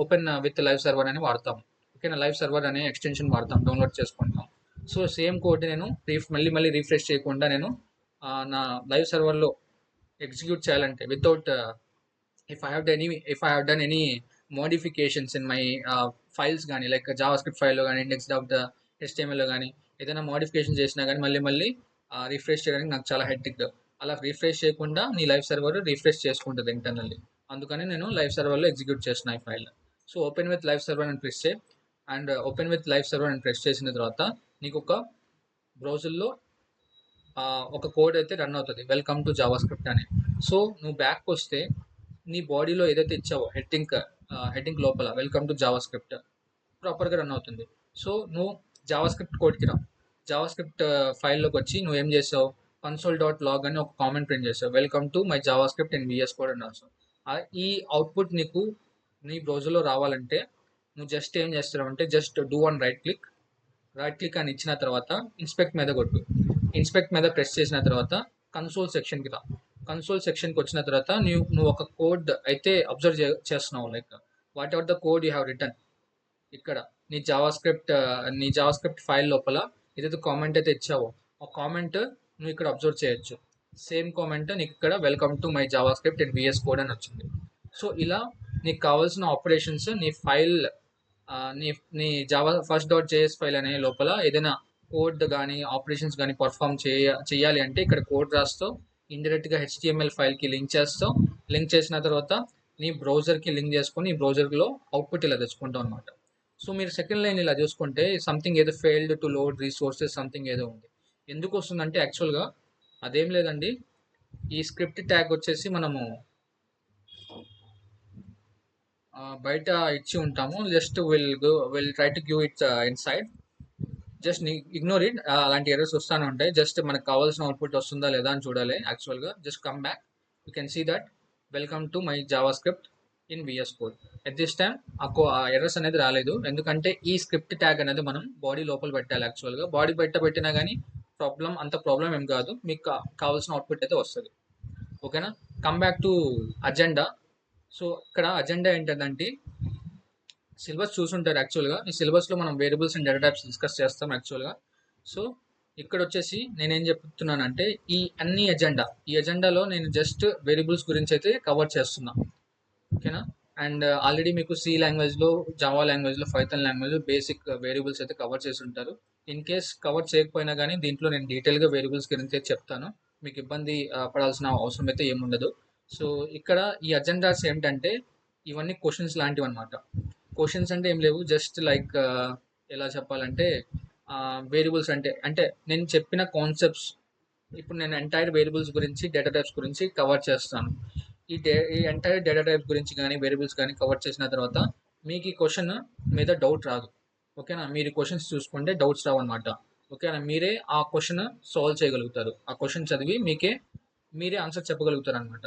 ఓపెన్ విత్ లైవ్ సర్వర్ అని వాడతాం. ఓకేనా? లైవ్ సర్వర్ అనే ఎక్స్టెన్షన్ వాడతాం, డౌన్లోడ్ చేసుకుంటాం. సో సేమ్ కోడ్ నేను మళ్ళీ మళ్ళీ రిఫ్రెష్ చేయకుండా నేను నా లైవ్ సర్వర్లో ఎగ్జిక్యూట్ చేయాలంటే without if I have done any modifications in my files కానీ, లైక్ జావా స్క్రిప్ట్ ఫైల్లో కానీ, ఇండెక్స్ డాట్ హెచ్టిఎంఎల్లో కానీ ఏదైనా మోడిఫికేషన్ చేసినా కానీ మళ్ళీ మళ్ళీ రిఫ్రెష్ చేయడానికి నాకు చాలా హెక్టిక్. అలా రిఫ్రెష్ చేయకుండా నీ లైవ్ సర్వర్ రిఫ్రెష్ చేసుకుంటుంది ఇంటర్నల్లీ. అందుకని నేను లైవ్ సర్వర్లో ఎగ్జిక్యూట్ చేసిన ఈ file. So open with live server అని ప్రెస్ చేయి, and open with live server అని ప్రెస్ చేసిన తర్వాత నీకు ఒక బ్రౌజర్లో ఒక కోడ్ అయితే రన్ అవుతుంది, వెల్కమ్ టు జావా స్క్రిప్ట్ అని. సో నువ్వు బ్యాక్ వస్తే నీ బాడీలో ఏదైతే ఇచ్చావో హెడ్డింగ్ లోపల వెల్కమ్ టు జావా స్క్రిప్ట్ ప్రాపర్గా రన్ అవుతుంది. సో నువ్వు జావా స్క్రిప్ట్ కోడ్కి రా, జావా స్క్రిప్ట్ ఫైల్లోకి వచ్చి నువ్వు ఏం చేసావు, console.log అని ఒక కామెంట్ ప్రింట్ చేసావు, welcome to my JavaScript in VS Code అని రాసావు. ఈ అవుట్పుట్ నీకు నీ బ్రౌజర్లో రావాలంటే నువ్వు జస్ట్ ఏం చేస్తున్నావు అంటే just do one right click అని ఇచ్చిన తర్వాత ఇన్స్పెక్ట్ మీద కొట్టు. ఇన్స్పెక్ట్ మీద ప్రెస్ చేసిన తర్వాత కన్సోల్ సెక్షన్కి రా. కన్సోల్ సెక్షన్కి వచ్చిన తర్వాత నువ్వు ఒక కోడ్ అయితే అబ్జర్వ్ చేస్తున్నావు, like what ever the code you have return. ఇక్కడ నీ జావా స్క్రిప్ట్ ఫైల్ లోపల ఏదైతే కామెంట్ అయితే ఇచ్చావో ఆ కామెంట్ నువ్వు ఇక్కడ అబ్జర్వ్ చేయొచ్చు. సేమ్ కామెంట్ నీకు ఇక్కడ welcome to my JavaScript in VS Code అని వచ్చింది. సో ఇలా నీకు కావాల్సిన ఆపరేషన్స్ నీ ఫైల్ నీ నీ Java first dot JS file అనే లోపల ఏదైనా కోడ్ కానీ ఆపరేషన్స్ కానీ పర్ఫామ్ చేయాలి అంటే ఇక్కడ కోడ్ రాస్తావు, ఇండైరెక్ట్గా హెచ్టిఎంఎల్ ఫైల్కి లింక్ చేస్తావు. లింక్ చేసిన తర్వాత నీ బ్రౌజర్కి లింక్ చేసుకొని ఈ బ్రౌజర్లో అవుట్పుట్ ఇలా తెచ్చుకుంటావు అనమాట. సో మీరు సెకండ్ లైన్ ఇలా చూసుకుంటే సంథింగ్ ఏదో failed to load resources something ఏదో ఉంది. ఎందుకు వస్తుందంటే యాక్చువల్గా అదేం లేదండి, ఈ స్క్రిప్ట్ ట్యాగ్ వచ్చేసి మనము బయట ఇచ్చి ఉంటాము, just will try to give it inside, just ignore it. అలాంటి ఎర్రర్స్ వస్తూనే ఉంటాయి, జస్ట్ మనకు కావాల్సిన అవుట్పుట్ వస్తుందా లేదా అని చూడాలి. యాక్చువల్గా just come back, you can see that welcome to my JavaScript in VS Code. At this time ఆ ఎర్రర్స్ అనేది రాలేదు, ఎందుకంటే ఈ స్క్రిప్ట్ ట్యాగ్ అనేది మనం బాడీ లోపల పెట్టాలి. యాక్చువల్గా బాడీ పెట్టినా కానీ అంత ప్రాబ్లం ఏం కాదు, మీకు కావాల్సిన అవుట్పుట్ అయితే వస్తుంది. ఓకేనా? Come back to agenda. So ఇక్కడ అజెండా ఏంటంటే సిలబస్ చూసుంటారు యాక్చువల్గా. ఈ సిలబస్లో మనం variables and data types discuss చేస్తాం యాక్చువల్గా. సో ఇక్కడ వచ్చేసి నేనేం చెప్తున్నానంటే ఈ అజెండాలో నేను జస్ట్ వేరియబుల్స్ గురించి అయితే కవర్ చేస్తున్నా. ఓకేనా? అండ్ ఆల్రెడీ మీకు సి లాంగ్వేజ్లో, జావా లాంగ్వేజ్లో, పైథాన్ లాంగ్వేజ్లో బేసిక్ వేరియబుల్స్ అయితే కవర్ చేసి ఉంటారు. ఇన్ కేస్ కవర్ చేయకపోయినా కానీ దీంట్లో నేను డీటెయిల్గా వేరియబుల్స్ గురించి అయితే చెప్తాను, మీకు ఇబ్బంది పడాల్సిన అవసరం అయితే ఏముండదు. సో ఇక్కడ ఈ అజెండాస్ ఏంటంటే ఇవన్నీ క్వశ్చన్స్ లాంటివి అనమాట. క్వశ్చన్స్ అంటే ఏం లేవు, జస్ట్ లైక్ ఎలా చెప్పాలంటే వేరియబుల్స్ అంటే నేను చెప్పిన కాన్సెప్ట్స్ ఇప్పుడు నేను ఎంటైర్ వేరియబుల్స్ గురించి, డేటా టైప్స్ గురించి కవర్ చేస్తాను. ఈ ఎంటైర్ డేటా టైప్స్ గురించి కానీ వేరియబుల్స్ కానీ కవర్ చేసిన తర్వాత మీకు ఈ క్వశ్చన్ మీద డౌట్ రాదు. ఓకేనా? మీరు క్వశ్చన్స్ చూసుకుంటే డౌట్స్ రావు అనమాట. ఓకేనా? మీరే ఆ క్వశ్చన్ సాల్వ్ చేయగలుగుతారు, ఆ క్వశ్చన్ చదివి మీరే ఆన్సర్ చెప్పగలుగుతారు అనమాట.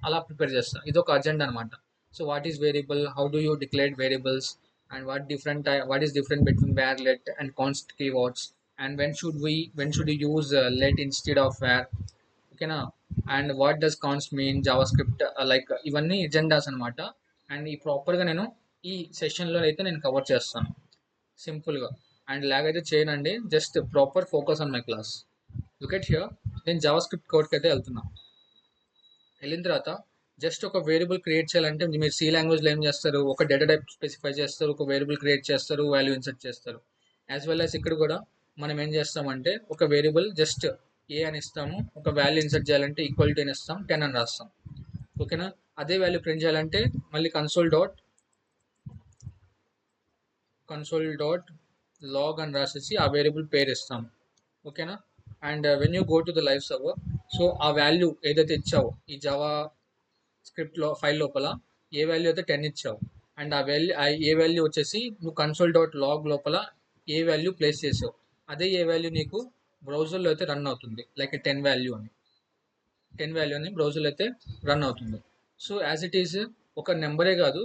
అలా ప్రిపేర్ చేస్తాను. ఇది ఒక అజెండా అనమాట. So what is variable, how do you declare variables, and what is different between var, let and const keywords, and when should you use let instead of var, ఓకేనా. And what does const mean JavaScript, like ఇవన్నీ agendas అనమాట. And ఈ ప్రాపర్గా నేను ఈ సెషన్లో అయితే నేను కవర్ చేస్తాను సింపుల్గా. అండ్ లాగ్ అయితే చేయనండి, just proper focus on my class. Look at here, నేను జావా స్క్రిప్ట్ కోడ్కి అయితే వెళ్తున్నాను. వెళ్ళిన తర్వాత జస్ట్ ఒక వేరియబుల్ క్రియేట్ చేయాలంటే మీరు సి లాంగ్వేజ్లో ఏం చేస్తారు, ఒక డేటా టైప్ స్పెసిఫై చేస్తారు, ఒక వేరియబుల్ క్రియేట్ చేస్తారు, వాల్యూ ఇన్సర్ట్ చేస్తారు. యాజ్ వెల్ యాజ్ ఇక్కడ కూడా మనం ఏం చేస్తామంటే ఒక వేరియబుల్ జస్ట్ ఏ అని ఇస్తాము, ఒక వాల్యూ ఇన్సర్ట్ చేయాలంటే ఈక్వల్ టు అని ఇస్తాం, 10 అని రాస్తాం, ఓకేనా. అదే వాల్యూ ప్రింట్ చేయాలంటే మళ్ళీ కన్సోల్ డాట్ లాగ్ అని రాసేసి ఆ వేరియబుల్ పేరు ఇస్తాం, ఓకేనా. And when you go to the live server, so ఆ వాల్యూ ఏదైతే ఇచ్చావో ఈ జావా స్క్రిప్ట్లో ఫైల్ లోపల ఏ వాల్యూ అయితే 10 ఇచ్చావు, అండ్ ఏ వాల్యూ వచ్చేసి నువ్వు console.log లోపల ఏ వాల్యూ ప్లేస్ చేసావు, అదే ఏ వాల్యూ నీకు బ్రౌజర్లో అయితే రన్ అవుతుంది, లైక్ 10 వాల్యూ అని బ్రౌజర్లో అయితే రన్ అవుతుంది. సో యాజ్ ఇట్ ఈస్ ఒక నెంబరే కాదు,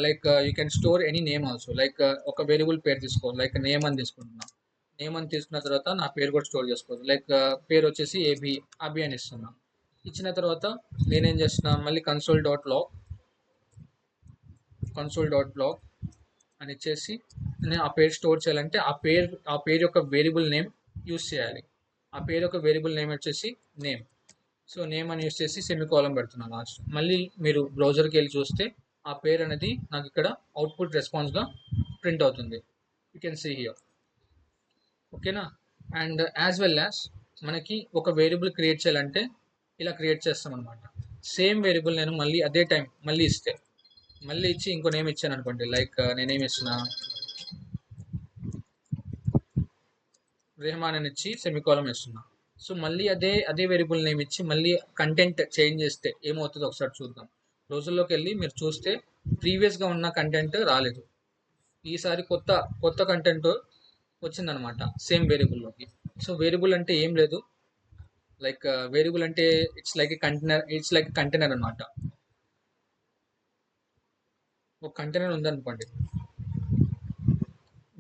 like you can store any name also, like ఒక వేరియబుల్ పేరు తీసుకో, లైక్ నేమ్ అని తీసుకుంటున్నా. నేమ్ అని తీసుకున్న తర్వాత నా పేరు కూడా స్టోర్ చేసుకోవచ్చు, లైక్ పేరు వచ్చేసి అభి అని ఇస్తున్నా. ఇచ్చిన తర్వాత నేనేం చేస్తున్నా, మళ్ళీ కన్సోల్ డాట్ లాగ్ అని ఇచ్చేసి నేను ఆ పేరు స్టోర్ చేయాలంటే ఆ పేరు యొక్క వేరియబుల్ నేమ్ యూస్ చేయాలి. ఆ పేరు యొక్క వేరియబుల్ నేమ్ వచ్చేసి నేమ్. సో నేమ్ అని యూస్ చేసి సెమికోలం పెడుతున్నాను లాస్ట్. మళ్ళీ మీరు బ్రౌజర్కి వెళ్ళి చూస్తే ఆ పేరు అనేది నాకు ఇక్కడ అవుట్పుట్ రెస్పాన్స్గా ప్రింట్ అవుతుంది, యూ కెన్ సీ హియర్, ఓకేనా. అండ్ యాజ్ వెల్ యాజ్ మనకి ఒక వేరియబుల్ క్రియేట్ చేయాలంటే ఇలా క్రియేట్ చేస్తాం అనమాట. సేమ్ వేరియబుల్ నేను మళ్ళీ అదే టైం మళ్ళీ ఇచ్చి ఇంకో నేమ్ ఇచ్చాను అనుకోండి, లైక్ నేనేమి ఇస్తున్నా, రెహమాన్ అని ఇచ్చి సెమికోలం ఇస్తున్నా. సో మళ్ళీ అదే వేరియబుల్ నేమ్ ఇచ్చి మళ్ళీ కంటెంట్ చేంజ్ చేస్తే ఏమవుతుందో ఒకసారి చూద్దాం. రోజుల్లోకి వెళ్ళి మీరు చూస్తే ప్రీవియస్గా ఉన్న కంటెంట్ రాలేదు, ఈసారి కొత్త కంటెంట్ వచ్చిందనమాట సేమ్ వేరియబుల్లోకి. సో వేరియబుల్ అంటే ఏం లేదు, లైక్ వేరియబుల్ అంటే ఇట్స్ లైక్ కంటైనర్ అనమాట. ఒక కంటైనర్ ఉందనుకోండి,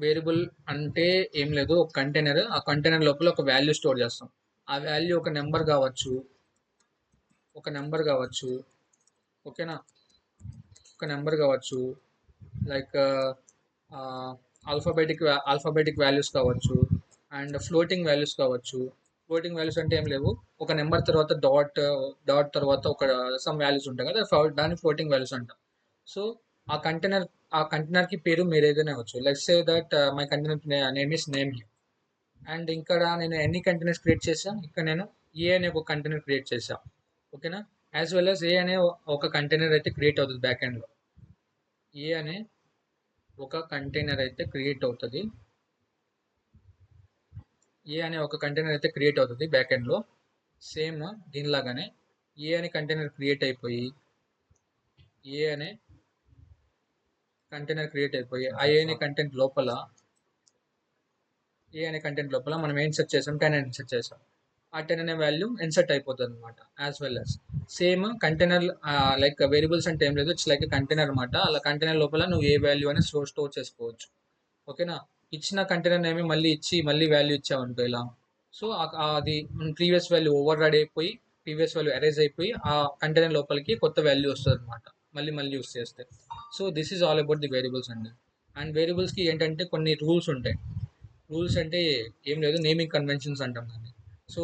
వేరియబుల్ అంటే ఏం లేదు, ఒక కంటైనర్, ఆ కంటైనర్ లోపల ఒక వాల్యూ స్టోర్ చేస్తాం. ఆ వాల్యూ ఒక నెంబర్ కావచ్చు, ఓకేనా, ఒక నెంబర్ కావచ్చు, లైక్ ఆల్ఫాబెటిక్ వాల్యూస్ కావచ్చు, అండ్ ఫ్లోటింగ్ వాల్యూస్ కావచ్చు. ఫ్లోటింగ్ వాల్యూస్ అంటే ఏం లేవు, ఒక నెంబర్ తర్వాత డాట్ తర్వాత ఒక సమ్ వాల్యూస్ ఉంటాయి కదా, దాన్ని ఫ్లోటింగ్ వాల్యూస్ అంటాం. సో ఆ కంటైనర్ ఆ కంటైనర్కి పేరు మీరు ఏదైనా అవ్వచ్చు, let's say that my container name is name here. And ఇక్కడ నేను ఎన్ని కంటైనర్స్ క్రియేట్ చేసా, ఇక్కడ నేను ఏ అనే ఒక కంటైనర్ క్రియేట్ చేసా, ఓకేనా. యాజ్ వెల్ యాజ్ ఏ అనే ఒక కంటైనర్ అయితే క్రియేట్ అవుతుంది బ్యాక్ ఎండ్లో. ఏ అనే ఒక కంటైనర్ అయితే క్రియేట్ అవుతుంది బ్యాక్ ఎండ్లో. సేమ్ దీనిలాగానే ఏ అనే కంటైనర్ క్రియేట్ అయిపోయి ఆ ఏ అనే కంటెంట్ లోపల మనం ఏం సెట్ చేసాం, 10 అని సెట్ చేసాం. ఆ 10 అనే వాల్యూ ఇన్సర్ట్ అయిపోతుంది అనమాట. As well as same container, like variables అంటే ఏం లేదు, ఇట్స్ లైక్ కంటైనర్ అనమాట. అలా కంటైనర్ లోపల నువ్వు ఏ వాల్యూ అనేది స్టోర్ చేసుకోవచ్చు, ఓకేనా. ఇచ్చిన కంటైనర్ ఏమి మళ్ళీ వాల్యూ ఇచ్చామనుకో ఇలా, సో అది ప్రీవియస్ వాల్యూ ఓవర్ రైడ్ అయిపోయి ప్రీవియస్ వాల్యూ అరేజ్ అయిపోయి ఆ కంటైనర్ లోపలికి కొత్త వాల్యూ వస్తుంది అనమాట, మళ్ళీ యూస్ చేస్తే. So this is all about the variables అండి. అండ్ వేరియబుల్స్కి ఏంటంటే కొన్ని రూల్స్ ఉంటాయి. రూల్స్ అంటే ఏం లేదు, నేమింగ్ కన్వెన్షన్స్ అంటాం దాన్ని. సో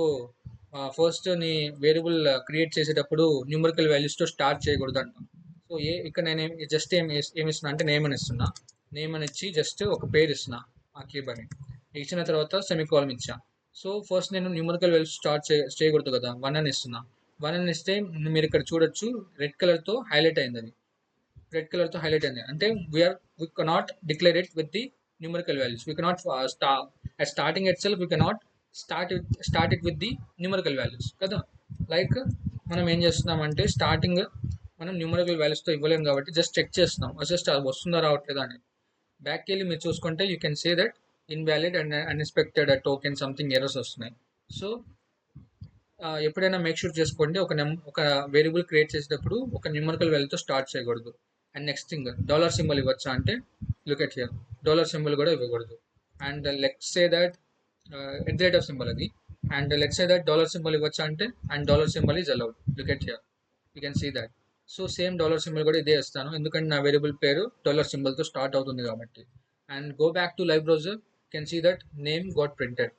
ఫస్ట్ నీ వేరియబుల్ క్రియేట్ చేసేటప్పుడు న్యూమరికల్ వాల్యూస్తో స్టార్ట్ చేయకూడదు అంటాం. సో ఇక్కడ నేను జస్ట్ ఏమి ఇస్తున్నా అంటే నేమ్ అని ఇచ్చి జస్ట్ ఒక పేరు ఇస్తున్నా, ఆ కీబర్ని ఇచ్చిన తర్వాత సెమికోలం ఇచ్చా. సో ఫస్ట్ నేను న్యూమరికల్ వాల్యూస్ స్టార్ట్ చేయకూడదు కదా, 1 అని ఇస్తున్నా. 1 అని ఇస్తే మీరు ఇక్కడ చూడొచ్చు రెడ్ కలర్తో హైలైట్ అయింది, అంటే we cannot declare it with the numerical values. We cannot at starting itself we cannot start it with the numerical values కదా. లైక్ మనం ఏం చేస్తున్నామంటే స్టార్టింగ్ మనం న్యూమరికల్ వాల్యూస్తో ఇవ్వలేము కాబట్టి జస్ట్ చెక్ చేస్తున్నాం, జస్ట్ అది వస్తుందా రావట్లేదా అని. బ్యాక్కి వెళ్ళి మీరు చూసుకుంటే you can say that invalid and unexpected token something errors వస్తున్నాయి. సో ఎప్పుడైనా మేక్ షూర్ చేసుకోండి, ఒక వేరియబుల్ క్రియేట్ చేసేటప్పుడు ఒక న్యూమరికల్ వాల్యూతో స్టార్ట్ చేయకూడదు. And next thing, dollar symbol ఇవ్వచ్చా అంటే look at here, dollar symbol కూడా ఇవ్వకూడదు. And let's say that at the rate of symbol అది. And let's say that dollar symbol ఇవ్వచ్చా అంటే, and dollar symbol is allowed. Look at here, you can see that. So same dollar symbol కూడా ఇదే ఇస్తాను, ఎందుకంటే నా variable పేరు dollar సింబల్తో start అవుతుంది కాబట్టి. And go back to live browser, can see that name got printed.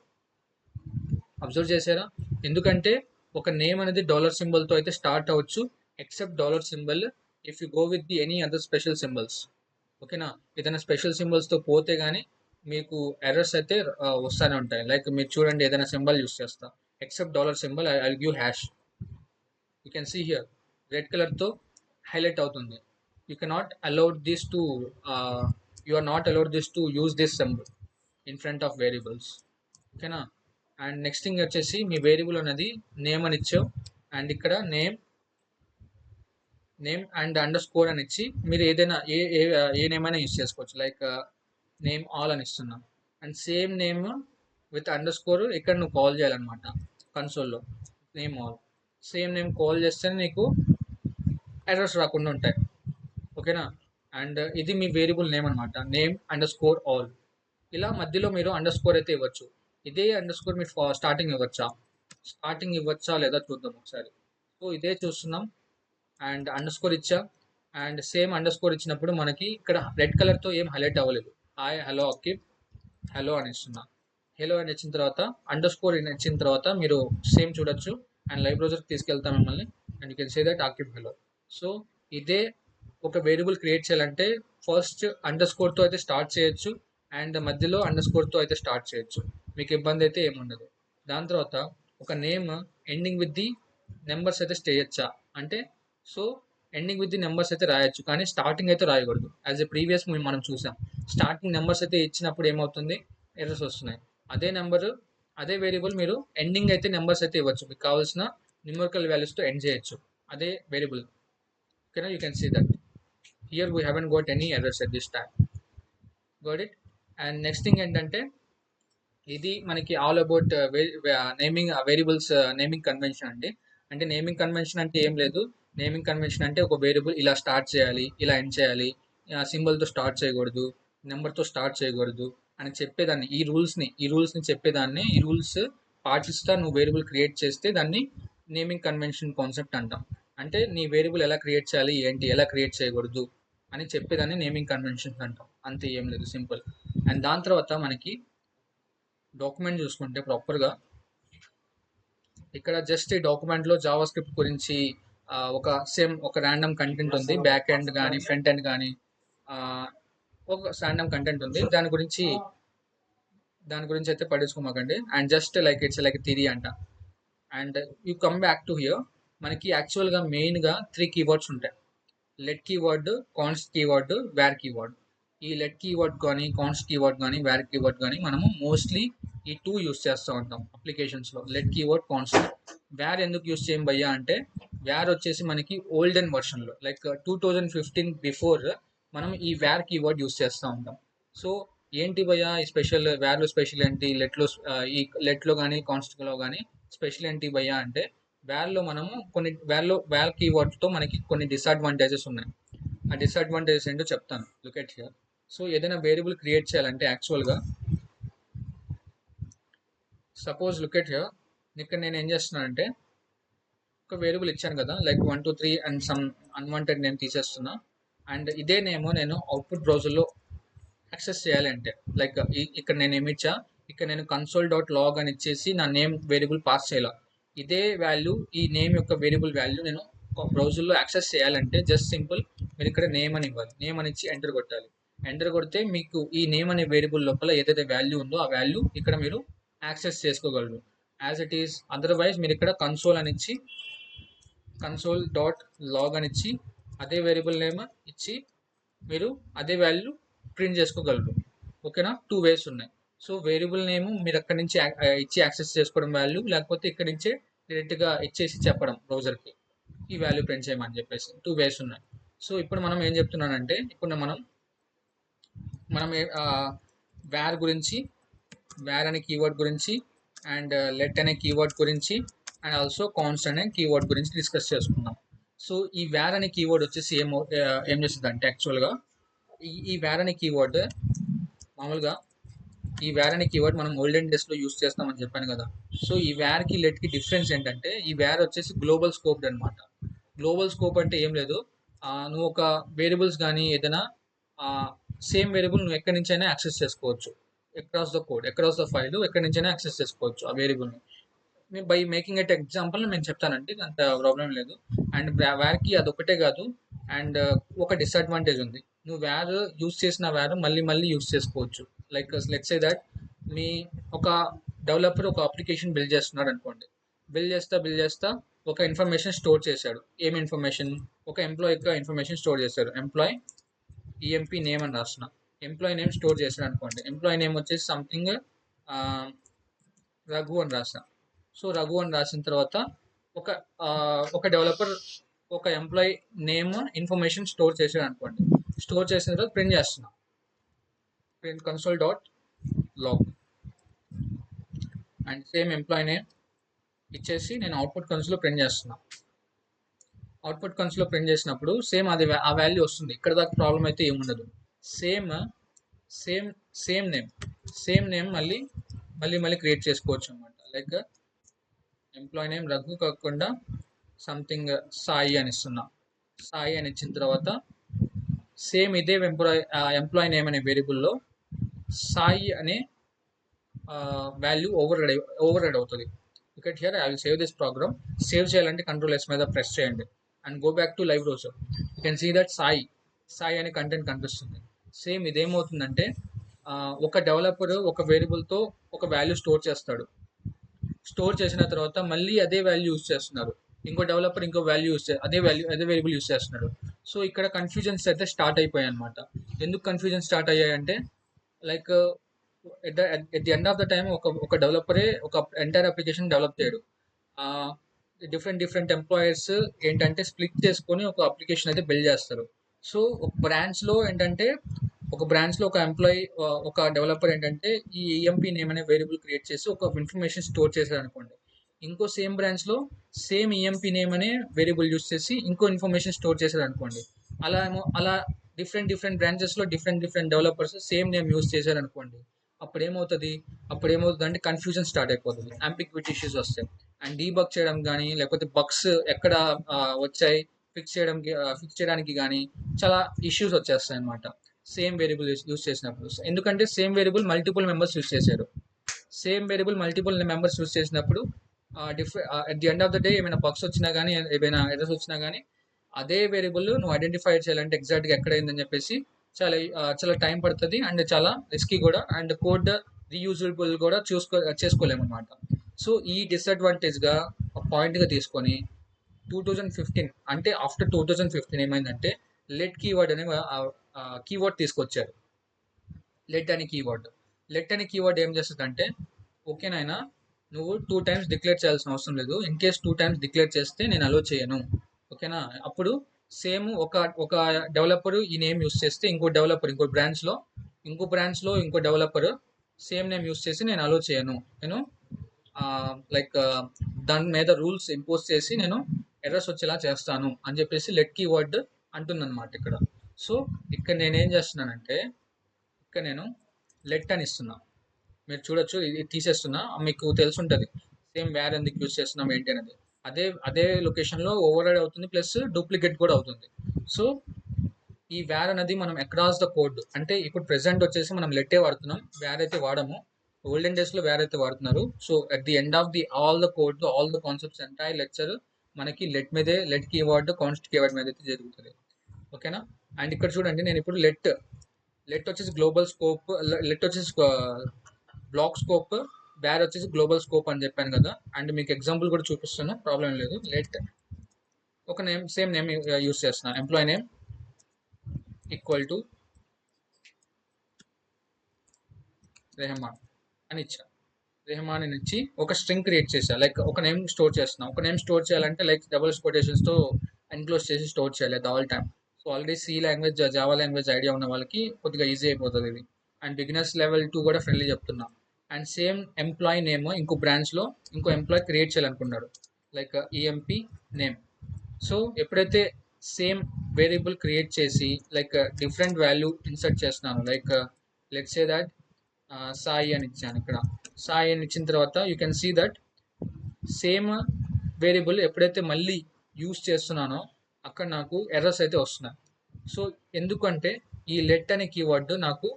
Observe చేశారా? ఎందుకంటే ఒక నేమ్ అనేది డాలర్ సింబల్తో అయితే స్టార్ట్ అవ్వచ్చు, except dollar symbol if you go with the any other special symbols. ఓకేనా? ఏదైనా స్పెషల్ సింబల్స్తో పోతే కానీ మీకు ఎర్రర్స్ అయితే వస్తూనే ఉంటాయి. లైక్ మీరు చూడండి, ఏదైనా సింబల్ యూస్ చేస్తా, except dollar symbol I give hash. You can see here red కలర్తో హైలైట్ అవుతుంది. You cannot allowed this to you are not allowed this to use this symbol in front of variables. ఓకేనా? And next thing వచ్చేసి, మీ variable అనేది name అని ఇచ్చావు, and ఇక్కడ name and under score అని ఇచ్చి మీరు ఏదైనా ఏ నేమ్ అయినా యూస్ చేసుకోవచ్చు. లైక్ నేమ్ ఆల్ అని ఇస్తున్నాం, and same name with underscore ఇక్కడ నువ్వు కాల్ చేయాలన్నమాట కన్సోల్లో. Name all same name call చేస్తే నీకు ఎర్రర్స్ రాకుండా ఉంటాయి. ఓకేనా? అండ్ ఇది మీ వేరియబుల్ నేమ్ అనమాట, నేమ్ అండర్ స్కోర్ ఆల్. ఇలా మధ్యలో మీరు అండర్ స్కోర్ అయితే ఇవ్వచ్చు. ఇదే అండర్ స్కోర్ మీరు స్టార్టింగ్ ఇవ్వచ్చా లేదా చూద్దాం ఒకసారి. సో ఇదే చూస్తున్నాం, అండ్ అండర్ స్కోర్ ఇచ్చా, అండ్ సేమ్ అండర్ స్కోర్ ఇచ్చినప్పుడు మనకి ఇక్కడ రెడ్ కలర్తో ఏం హైలైట్ అవ్వలేదు. హాయ్ హలో అకిబ్ హలో అని ఇస్తున్నా. హలో అని ఇచ్చిన తర్వాత అండర్ స్కోర్ ఇచ్చిన తర్వాత మీరు సేమ్ చూడొచ్చు, అండ్ లైవ్ బ్రౌజర్కి తీసుకెళ్తాం మిమ్మల్ని, and you can say that Aqib hello. So ఇదే ఒక వేరియబుల్ క్రియేట్ చేయాలంటే ఫస్ట్ అండర్ స్కోర్తో అయితే స్టార్ట్ చేయొచ్చు, అండ్ మధ్యలో అండర్ స్కోర్తో అయితే స్టార్ట్ చేయొచ్చు, మీకు ఇబ్బంది అయితే ఏముండదు. దాని తర్వాత ఒక name ending with the numbers అయితే చేయొచ్చా అంటే, so ending with the numbers అయితే రాయొచ్చు, కానీ స్టార్టింగ్ అయితే రాయకూడదు. యాజ్ ఎ ప్రీవియస్ మనం చూసాం, స్టార్టింగ్ నెంబర్స్ అయితే ఇచ్చినప్పుడు ఏమవుతుంది, ఎర్రర్స్ వస్తున్నాయి. అదే నెంబర్ అదే వేరియబుల్ మీరు ఎండింగ్ అయితే నెంబర్స్ అయితే ఇవ్వచ్చు, మీకు కావాల్సిన న్యూమరికల్ వాల్యూస్తో ఎండ్ చేయొచ్చు అదే వేరియబుల్. ఓకేనా? You can see that here we haven't got any errors at this time. Got it. And next thing ఏంటంటే, ఇది మనకి all about naming variables naming convention అండి. అంటే నేమింగ్ కన్వెన్షన్ అంటే ఏం లేదు. నేమింగ్ కన్వెన్షన్ అంటే ఒక వేరియబుల్ ఇలా స్టార్ట్ చేయాలి, ఇలా ఎండ్ చేయాలి, సింబల్తో స్టార్ట్ చేయకూడదు, నెంబర్తో స్టార్ట్ చేయకూడదు అని చెప్పేదాన్ని, ఈ రూల్స్ని చెప్పేదాన్ని, ఈ రూల్స్ పాటిస్తా నువ్వు వేరియబుల్ క్రియేట్ చేస్తే దాన్ని నేమింగ్ కన్వెన్షన్ కాన్సెప్ట్ అంటాం. అంటే నీ వేరియబుల్ ఎలా క్రియేట్ చేయాలి, ఏంటి, ఎలా క్రియేట్ చేయకూడదు అని చెప్పేదాన్ని నేమింగ్ కన్వెన్షన్స్ అంటాం. అంతే, ఏం లేదు, సింపుల్. అండ్ దాని తర్వాత మనకి డాక్యుమెంట్ చూసుకుంటే ప్రాపర్గా ఇక్కడ జస్ట్ ఈ డాక్యుమెంట్లో జావా స్క్రిప్ట్ గురించి ఒక ర్యాండమ్ కంటెంట్ ఉంది, బ్యాక్ ఎండ్ కానీ ఫ్రంట్ ఎండ్ కానీ ఒక ర్యాండమ్ కంటెంట్ ఉంది. దాని గురించి అయితే పట్టించుకోమాకండి. And just like it's like theory అంట. And you come back to here, మనకి యాక్చువల్గా మెయిన్గా 3 కీవర్డ్స్ ఉంటాయి. Let keyword, const keyword, var keyword. ఈ లెట్ కీవర్డ్ కానీ, కాన్స్ట్ కీవర్డ్ కానీ, వేర్ కీవర్డ్ కానీ మనము మోస్ట్లీ ఈ 2 యూస్ చేస్తూ ఉంటాం అప్లికేషన్స్లో. Let keyword, const. వేర్ ఎందుకు యూస్ చేయం భయ్యా అంటే, వేర్ వచ్చేసి మనకి ఓల్డెన్ వర్షన్లో లైక్ 2015 బిఫోర్ మనం ఈ వేర్ కీవర్డ్ యూస్ చేస్తూ ఉంటాం. సో ఏంటి భయ్యా ఈ స్పెషల్, వేర్లో స్పెషల్ ఏంటి, ఈ లెట్లో కానీ కాన్స్ట్లో కానీ స్పెషల్ ఏంటి భయ్యా అంటే, వేర్ కీవర్డ్తో మనకి కొన్ని డిసడ్వాంటేజెస్ ఉన్నాయి. ఆ డిసడ్వాంటేజెస్ ఏంటో చెప్తాను. Look at here. సో ఏదైనా వేరియబుల్ క్రియేట్ చేయాలంటే యాక్చువల్గా సపోజ్ లుక్ ఎట్ హియర్, ఇక్కడ నేను ఏం చేస్తున్నానంటే ఒక వేరియబుల్ ఇచ్చాను కదా, like 1 2 3 and some unwanted name తీసేస్తున్నా. అండ్ ఇదే నేమ్ నేను అవుట్పుట్ బ్రౌజర్లో యాక్సెస్ చేయాలి అంటే, లైక్ ఇక్కడ నేను ఏమి ఇచ్చా, ఇక్కడ నేను console.log అని ఇచ్చేసి నా నేమ్ వేరియబుల్ పాస్ చేయాలి. ఇదే వాల్యూ, ఈ నేమ్ యొక్క వేరియబుల్ వాల్యూ నేను ఒక బ్రౌజర్లో యాక్సెస్ చేయాలంటే జస్ట్ సింపుల్ మీరు ఇక్కడ నేమ్ అని ఇవ్వాలి, నేమ్ అని ఇచ్చి ఎంటర్ కొట్టాలి. ఎంటర్ కొడితే మీకు ఈ నేమ్ అనే వేరియబుల్ లోపల ఏదైతే వాల్యూ ఉందో ఆ వాల్యూ ఇక్కడ మీరు యాక్సెస్ చేసుకోగలరు యాజ్ ఇట్ ఈస్. అదర్వైజ్ మీరు ఇక్కడ console.log అని ఇచ్చి అదే వేరియబుల్ నేమ్ ఇచ్చి మీరు అదే వాల్యూ ప్రింట్ చేసుకోగలరు. ఓకేనా? 2 వేస్ ఉన్నాయి. సో వేరియబుల్ నేమ్ మీరు అక్కడి నుంచి ఇచ్చి యాక్సెస్ చేసుకోవడం వాల్యూ, లేకపోతే ఇక్కడి నుంచే డైరెక్ట్గా ఇచ్చేసి చెప్పడం బ్రౌజర్కి ఈ వాల్యూ ప్రింట్ చేయమని చెప్పేసి 2 వేస్ ఉన్నాయి. సో ఇప్పుడు మనం ఏం చెప్తున్నానంటే, ఇప్పుడు మనం వేర్ గురించి, వేర్ అనే కీవర్డ్ గురించి, అండ్ లెట్ అనే కీవర్డ్ గురించి, అండ్ ఆల్సో కాన్స్టెంట్ అనే కీవర్డ్ గురించి డిస్కస్ చేసుకుందాం. సో ఈ వేర్ అనే కీవర్డ్ వచ్చేసి ఏం చేస్తుంది అంటే యాక్చువల్గా ఈ వేర్ అనే కీవర్డ్ మామూలుగా ఈ వేర్ అనే కీవర్డ్ మనం ఓల్డెన్ డేస్లో యూస్ చేస్తామని చెప్పాను కదా. సో ఈ వేర్కి లెట్కి డిఫరెన్స్ ఏంటంటే ఈ వేర్ వచ్చేసి గ్లోబల్ స్కోప్ అనమాట. గ్లోబల్ స్కోప్ అంటే ఏం లేదు, నువ్వు ఒక వేరియబుల్స్ కానీ ఏదైనా సేమ్ వేరియబుల్ నువ్వు ఎక్కడి నుంచైనా యాక్సెస్ చేసుకోవచ్చు. Across the code, across the file ఎక్కడి నుంచైనా యాక్సెస్ చేసుకోవచ్చు ఆ వేరియబుల్ని. బై మేకింగ్ ఎట్ ఎగ్జాంపుల్ నేను చెప్తానండి, అంత ప్రాబ్లం లేదు. అండ్ వేర్కి అదొకటే కాదు, అండ్ ఒక డిసడ్వాంటేజ్ ఉంది. నువ్వు వేర్ యూస్ చేసిన వేర్ మళ్ళీ మళ్ళీ యూస్ చేసుకోవచ్చు. లైక్ లెట్స్ సే దట్ మీ ఒక డెవలపర్ ఒక అప్లికేషన్ బిల్డ్ చేస్తున్నాడు అనుకోండి. బిల్డ్ చేస్తా ఒక ఇన్ఫర్మేషన్ స్టోర్ చేశాడు. ఏం ఇన్ఫర్మేషన్? ఒక ఎంప్లాయ్ యొక్క ఇన్ఫర్మేషన్ స్టోర్ చేశాడు. ఎంప్లాయ్ ఈఎంపీ నేమ్ అని రాసిన ఎంప్లాయీ నేమ్ స్టోర్ చేశాడు అనుకోండి. ఎంప్లాయీ నేమ్ వచ్చేసి సంథింగ్ రఘు అని రాసిన. సో రఘు అని రాసిన తర్వాత ఒక ఒక డెవలపర్ ఒక ఎంప్లాయీ నేమ్ ఇన్ఫర్మేషన్ స్టోర్ చేశాడు అనుకోండి. స్టోర్ చేసిన తర్వాత ప్రింట్ చేస్తున్నా, print console dot log and same employee name ఇచ్చేసి నేను అవుట్పుట్ కన్సోల్లో ప్రింట్ చేస్తున్నా. అవుట్పుట్ కన్సోల్లో ప్రింట్ చేసినప్పుడు సేమ్ అది ఆ వాల్యూ వస్తుంది. ఇక్కడ దాకా ప్రాబ్లం అయితే ఏముండదు. సేమ్ సేమ్ సేమ్ నేమ్ మళ్ళీ మళ్ళీ మళ్ళీ క్రియేట్ చేసుకోవచ్చు అనమాట. లైక్ ఎంప్లాయీ నేమ్ రఘు కాకుండా సంథింగ్ సాయి అని ఇస్తున్నా. సాయి అని ఇచ్చిన తర్వాత సేమ్ ఇదే ఎంప్లాయీ నేమ్ అనే వేరియబుల్లో సాయి అనే వాల్యూ ఓవర్ రైడ్ అవుతుంది. ఇక్కడ here I will save this program. Save చేయాలంటే కంట్రోల్ ఎస్ మీద ప్రెస్ చేయండి and go back to live browser. You can see that Sai అనే కంటెంట్ కనిపిస్తుంది. సేమ్ ఇదేమవుతుందంటే ఒక డెవలపర్ ఒక వేరియబుల్తో ఒక వాల్యూ స్టోర్ చేస్తాడు. స్టోర్ చేసిన తర్వాత మళ్ళీ అదే వాల్యూ యూస్ చేస్తున్నారు. ఇంకో డెవలపర్ ఇంకో వాల్యూ అదే వేరియబుల్ యూస్ చేస్తున్నాడు. సో ఇక్కడ కన్ఫ్యూజన్స్ అయితే స్టార్ట్ అయిపోయాయి అనమాట. ఎందుకు కన్ఫ్యూజన్ స్టార్ట్ అయ్యాయంటే like at the end of the time ఒక డెవలపరే ఒక ఎంటైర్ అప్లికేషన్ డెవలప్ చేయడు. డిఫరెంట్ ఎంప్లాయర్స్ ఏంటంటే స్ప్లిట్ చేసుకొని ఒక అప్లికేషన్ అయితే బిల్డ్ చేస్తారు. సో ఒక బ్రాంచ్లో ఏంటంటే ఒక ఎంప్లాయీ ఒక డెవలపర్ ఏంటంటే ఈ ఈఎంపీ నేమ్ అనే వేరియబుల్ క్రియేట్ చేసి ఒక ఇన్ఫర్మేషన్ స్టోర్ చేశారు అనుకోండి. ఇంకో సేమ్ బ్రాంచ్లో సేమ్ ఈఎంపీ నేమ్ అనే వేరియబుల్ యూస్ చేసి ఇంకో ఇన్ఫర్మేషన్ స్టోర్ చేశారు అనుకోండి. అలా డిఫరెంట్ బ్రాంచెస్లో different developers same name use చేశారు అనుకోండి. అప్పుడు ఏమవుతుంది అంటే కన్ఫ్యూజన్ స్టార్ట్ అయిపోతుంది, అంబిగ్విటీ ఇష్యూస్ వస్తాయి. అండ్ డీబగ్ చేయడం కానీ లేకపోతే బగ్స్ ఎక్కడ వచ్చాయి ఫిక్స్ చేయడానికి కానీ చాలా ఇష్యూస్ వచ్చేస్తాయి అనమాట. సేమ్ వేరియబుల్ యూస్ చేసినప్పుడు. ఎందుకంటే same variable multiple members use చేశారు. Same variable multiple members use చేసినప్పుడు at the end of the day ఏమైనా బగ్స్ వచ్చినా కానీ ఏమైనా ఎర్రర్స్ వచ్చినా కానీ అదే వేరియబుల్ నువ్వు ఐడెంటిఫై చేయాలంటే ఎగ్జాక్ట్గా ఎక్కడ అయిందని చెప్పేసి చాలా టైం పడుతుంది అండ్ చాలా రిస్కీ కూడా, అండ్ కోడ్ రీయూజబుల్ కూడా చేసుకోలేము అనమాట. సో ఈ డిసడ్వాంటేజ్గా పాయింట్గా తీసుకొని 2015 అంటే ఆఫ్టర్ 2015 ఏమైందంటే లెట్ కీవర్డ్ అనే కీవర్డ్ తీసుకొచ్చారు. లెట్ అనే కీవర్డ్ ఏం చేస్తుందంటే ఓకేనైనా నువ్వు 2 times డిక్లేర్ చేయాల్సిన అవసరం లేదు. ఇన్ కేస్ 2 times డిక్లేర్ చేస్తే నేను అలో చేయను. ఓకేనా? అప్పుడు సేమ్ ఒక డెవలపర్ ఈ నేమ్ యూస్ చేస్తే ఇంకో బ్రాంచ్లో ఇంకో డెవలపర్ సేమ్ నేమ్ యూస్ చేసి నేను అలో చేయను. నేను లైక్ దాని మీద రూల్స్ ఇంపోజ్ చేసి నేను ఎర్రర్స్ వచ్చేలా చేస్తాను అని చెప్పేసి లెట్ కీవర్డ్ అంటుందన్నమాట ఇక్కడ. సో ఇక్కడ నేనేం చేస్తున్నానంటే ఇక్కడ నేను లెట్ అని ఇస్తున్నా. మీరు చూడొచ్చు, ఇది తీసేస్తున్నా. మీకు తెలుసుంటుంది సేమ్ వేర్ ఎందుకు యూజ్ చేస్తున్నాం ఏంటి అనేది. అదే లొకేషన్లో ఓవర్ రైడ్ అవుతుంది, ప్లస్ డూప్లికేట్ కూడా అవుతుంది. సో ఈ వేర్ అనేది మనం అక్రాస్ ద కోడ్, అంటే ఇప్పుడు ప్రెసెంట్ వచ్చేసి మనం లెట్టే వాడుతున్నాం, వేర్ అయితే వాడము. ఓల్డెన్ డేస్లో వేర్ అయితే వాడుతున్నారు. So at the end of all the code, all the concepts, entire lecture మనకి లెట్ కీవర్డ్ కాన్స్ట్ కీవర్డ్ మీద అయితే జరుగుతుంది. ఓకేనా? అండ్ ఇక్కడ చూడండి, నేను ఇప్పుడు లెట్ వచ్చేసి గ్లోబల్ స్కోప్, లెట్ వచ్చేసి బ్లాక్ స్కోప్, వేర్ వచ్చేసి గ్లోబల్ స్కోప్ అని చెప్పాను కదా. అండ్ మీకు ఎగ్జాంపుల్ కూడా చూపిస్తాను, ప్రాబ్లం లేదు. లెట్ ఒక సేమ్ నేమ్ యూస్ చేస్తున్నా, employee name equal to Rehman అని ఇచ్చా. రెహమాన్ అని ఇచ్చి ఒక స్ట్రింగ్ క్రియేట్ చేశా. లైక్ ఒక నేమ్ స్టోర్ చేస్తున్నా. ఒక నేమ్ స్టోర్ చేయాలంటే లైక్ డబుల్ కొటేషన్స్తో ఎన్క్లోజ్ చేసి స్టోర్ చేయాలి at all time. So already C language, Java language idea ఉన్న వాళ్ళకి కొద్దిగా ఈజీ అయిపోతుంది ఇది. అండ్ బిగినర్స్ లెవెల్ 2 కూడా ఫ్రెండ్లీ చెప్తున్నా. అండ్ సేమ్ ఎంప్లాయీ నేమ్ ఇంకో బ్రాంచ్లో ఇంకో ఎంప్లాయీ క్రియేట్ చేయాలనుకున్నాడు. Like EMP name. సో ఎప్పుడైతే సేమ్ వేరియబుల్ క్రియేట్ చేసి లైక్ డిఫరెంట్ వాల్యూ ఇన్సర్ట్ చేస్తున్నాను, like let's say that Sai అని ఇచ్చాను. ఇక్కడ సాయి అని ఇచ్చిన తర్వాత you can see that same variable ఎప్పుడైతే మళ్ళీ యూస్ చేస్తున్నానో అక్కడ నాకు ఎర్రర్స్ అయితే వస్తున్నాయి. సో ఎందుకంటే ఈ లెట్ అనే కీవర్డ్ నాకు